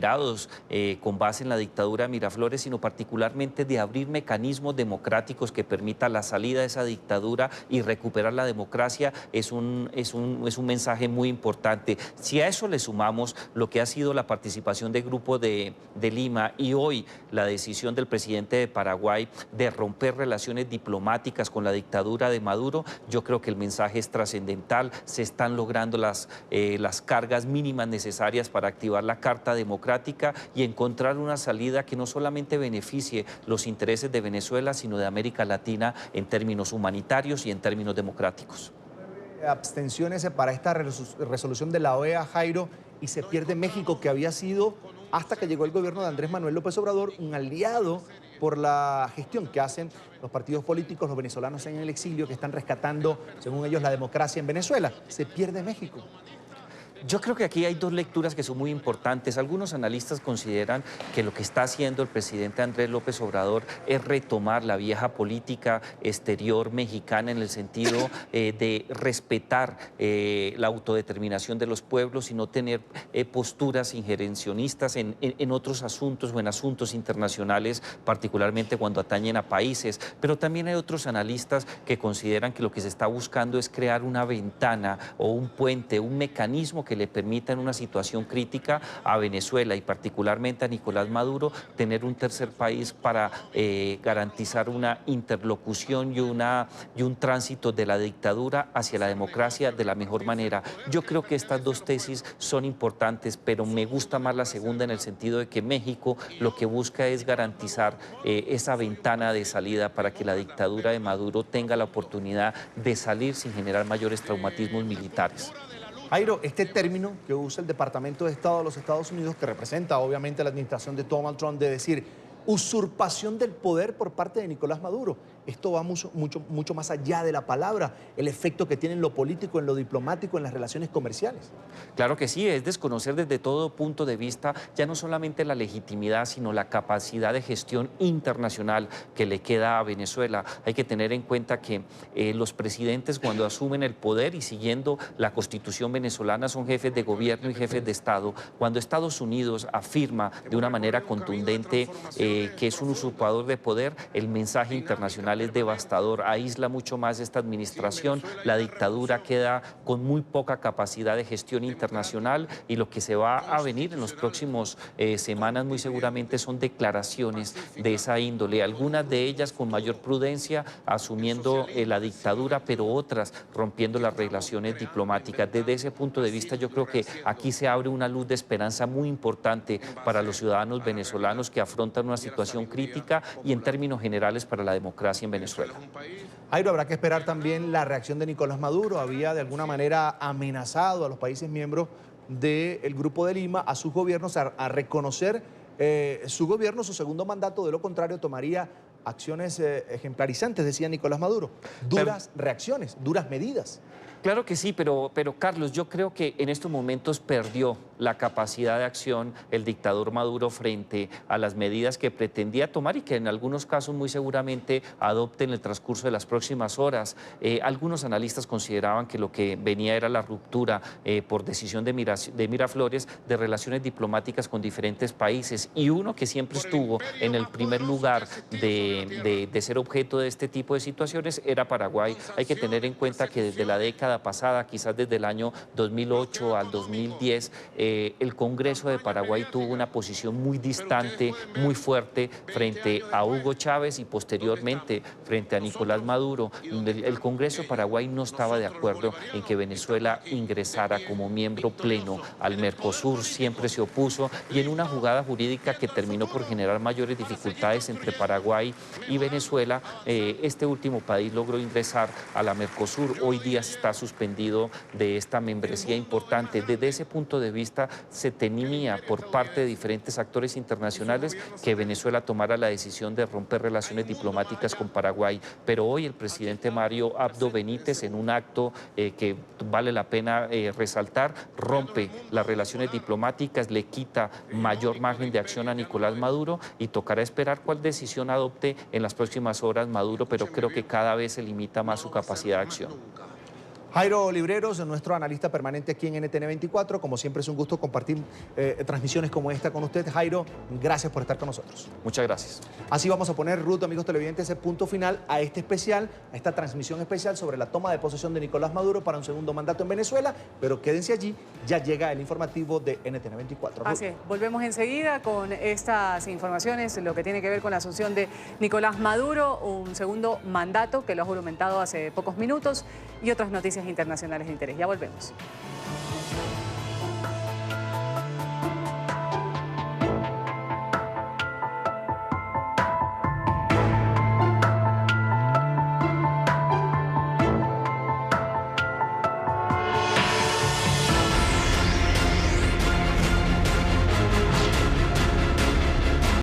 con base en la dictadura de Miraflores, sino particularmente de abrir mecanismos democráticos que permitan la salida de esa dictadura y recuperar la democracia, es un mensaje muy importante. Si a eso le sumamos lo que ha sido la participación del Grupo de Lima y hoy la decisión del presidente de Paraguay de romper relaciones diplomáticas con la dictadura de Maduro, yo creo que el mensaje es trascendental. Se están logrando las cargas mínimas necesarias para activar la Carta Democrática y encontrar una salida que no solamente beneficie los intereses de Venezuela, sino de América Latina en términos humanitarios y en términos democráticos. Abstenciones para esta resolución de la OEA, Jairo, y se pierde México, que había sido, hasta que llegó el gobierno de Andrés Manuel López Obrador, un aliado por la gestión que hacen los partidos políticos, los venezolanos en el exilio, que están rescatando, según ellos, la democracia en Venezuela. Se pierde México. Yo creo que aquí hay dos lecturas que son muy importantes. Algunos analistas consideran que lo que está haciendo el presidente Andrés López Obrador es retomar la vieja política exterior mexicana en el sentido de respetar la autodeterminación de los pueblos y no tener posturas injerencionistas en otros asuntos o en asuntos internacionales, particularmente cuando atañen a países. Pero también hay otros analistas que consideran que lo que se está buscando es crear una ventana o un puente, un mecanismo que le permita en una situación crítica a Venezuela y particularmente a Nicolás Maduro tener un tercer país para garantizar una interlocución y un tránsito de la dictadura hacia la democracia de la mejor manera. Yo creo que estas dos tesis son importantes, pero me gusta más la segunda en el sentido de que México lo que busca es garantizar esa ventana de salida para que la dictadura de Maduro tenga la oportunidad de salir sin generar mayores traumatismos militares. Jairo, este término que usa el Departamento de Estado de los Estados Unidos, que representa obviamente la administración de Donald Trump, de decir usurpación del poder por parte de Nicolás Maduro. Esto va mucho más allá de la palabra, el efecto que tiene en lo político, en lo diplomático, en las relaciones comerciales. Claro que sí, es desconocer desde todo punto de vista ya no solamente la legitimidad, sino la capacidad de gestión internacional que le queda a Venezuela. Hay que tener en cuenta que los presidentes cuando asumen el poder y siguiendo la Constitución venezolana son jefes de gobierno y jefes de Estado. Cuando Estados Unidos afirma de una manera contundente que es un usurpador de poder, el mensaje internacional es devastador, aísla mucho más esta administración, la dictadura queda con muy poca capacidad de gestión internacional y lo que se va a venir en los próximos semanas muy seguramente son declaraciones de esa índole, algunas de ellas con mayor prudencia, asumiendo la dictadura, pero otras rompiendo las relaciones diplomáticas. Desde ese punto de vista yo creo que aquí se abre una luz de esperanza muy importante para los ciudadanos venezolanos que afrontan una situación crítica y en términos generales para la democracia en Venezuela. Jairo, habrá que esperar también la reacción de Nicolás Maduro. Había de alguna manera amenazado a los países miembros del Grupo de Lima, a sus gobiernos, a reconocer su gobierno, su segundo mandato. De lo contrario, tomaría acciones ejemplarizantes, decía Nicolás Maduro. Duras reacciones, duras medidas. Claro que sí, pero Carlos, yo creo que en estos momentos perdió la capacidad de acción el dictador Maduro frente a las medidas que pretendía tomar y que en algunos casos muy seguramente adopte en el transcurso de las próximas horas. Algunos analistas consideraban que lo que venía era la ruptura por decisión de Miraflores de relaciones diplomáticas con diferentes países y uno que siempre estuvo en el primer lugar de ser objeto de este tipo de situaciones era Paraguay. Hay que tener en cuenta que desde la década pasada, quizás desde el año 2008 al 2010, el Congreso de Paraguay tuvo una posición muy distante, muy fuerte frente a Hugo Chávez y posteriormente frente a Nicolás Maduro. El Congreso de Paraguay no estaba de acuerdo en que Venezuela ingresara como miembro pleno al Mercosur, siempre se opuso y en una jugada jurídica que terminó por generar mayores dificultades entre Paraguay y Venezuela, este último país logró ingresar a la Mercosur. Hoy día está suspendido de esta membresía importante. Desde ese punto de vista se temía por parte de diferentes actores internacionales que Venezuela tomara la decisión de romper relaciones diplomáticas con Paraguay, pero hoy el presidente Mario Abdo Benítez, en un acto que vale la pena resaltar, rompe las relaciones diplomáticas, le quita mayor margen de acción a Nicolás Maduro y tocará esperar cuál decisión adopte en las próximas horas Maduro, pero creo que cada vez se limita más su capacidad de acción. Jairo Libreros, nuestro analista permanente aquí en NTN 24. Como siempre es un gusto compartir transmisiones como esta con usted. Jairo, gracias por estar con nosotros. Muchas gracias. Así vamos a poner, Ruth, amigos televidentes, ese punto final a este especial, a esta transmisión especial sobre la toma de posesión de Nicolás Maduro para un segundo mandato en Venezuela. Pero quédense allí, ya llega el informativo de NTN 24. Así es, volvemos enseguida con estas informaciones, lo que tiene que ver con la asunción de Nicolás Maduro, un segundo mandato que lo ha juramentado hace pocos minutos y otras noticias internacionales de interés. Ya volvemos.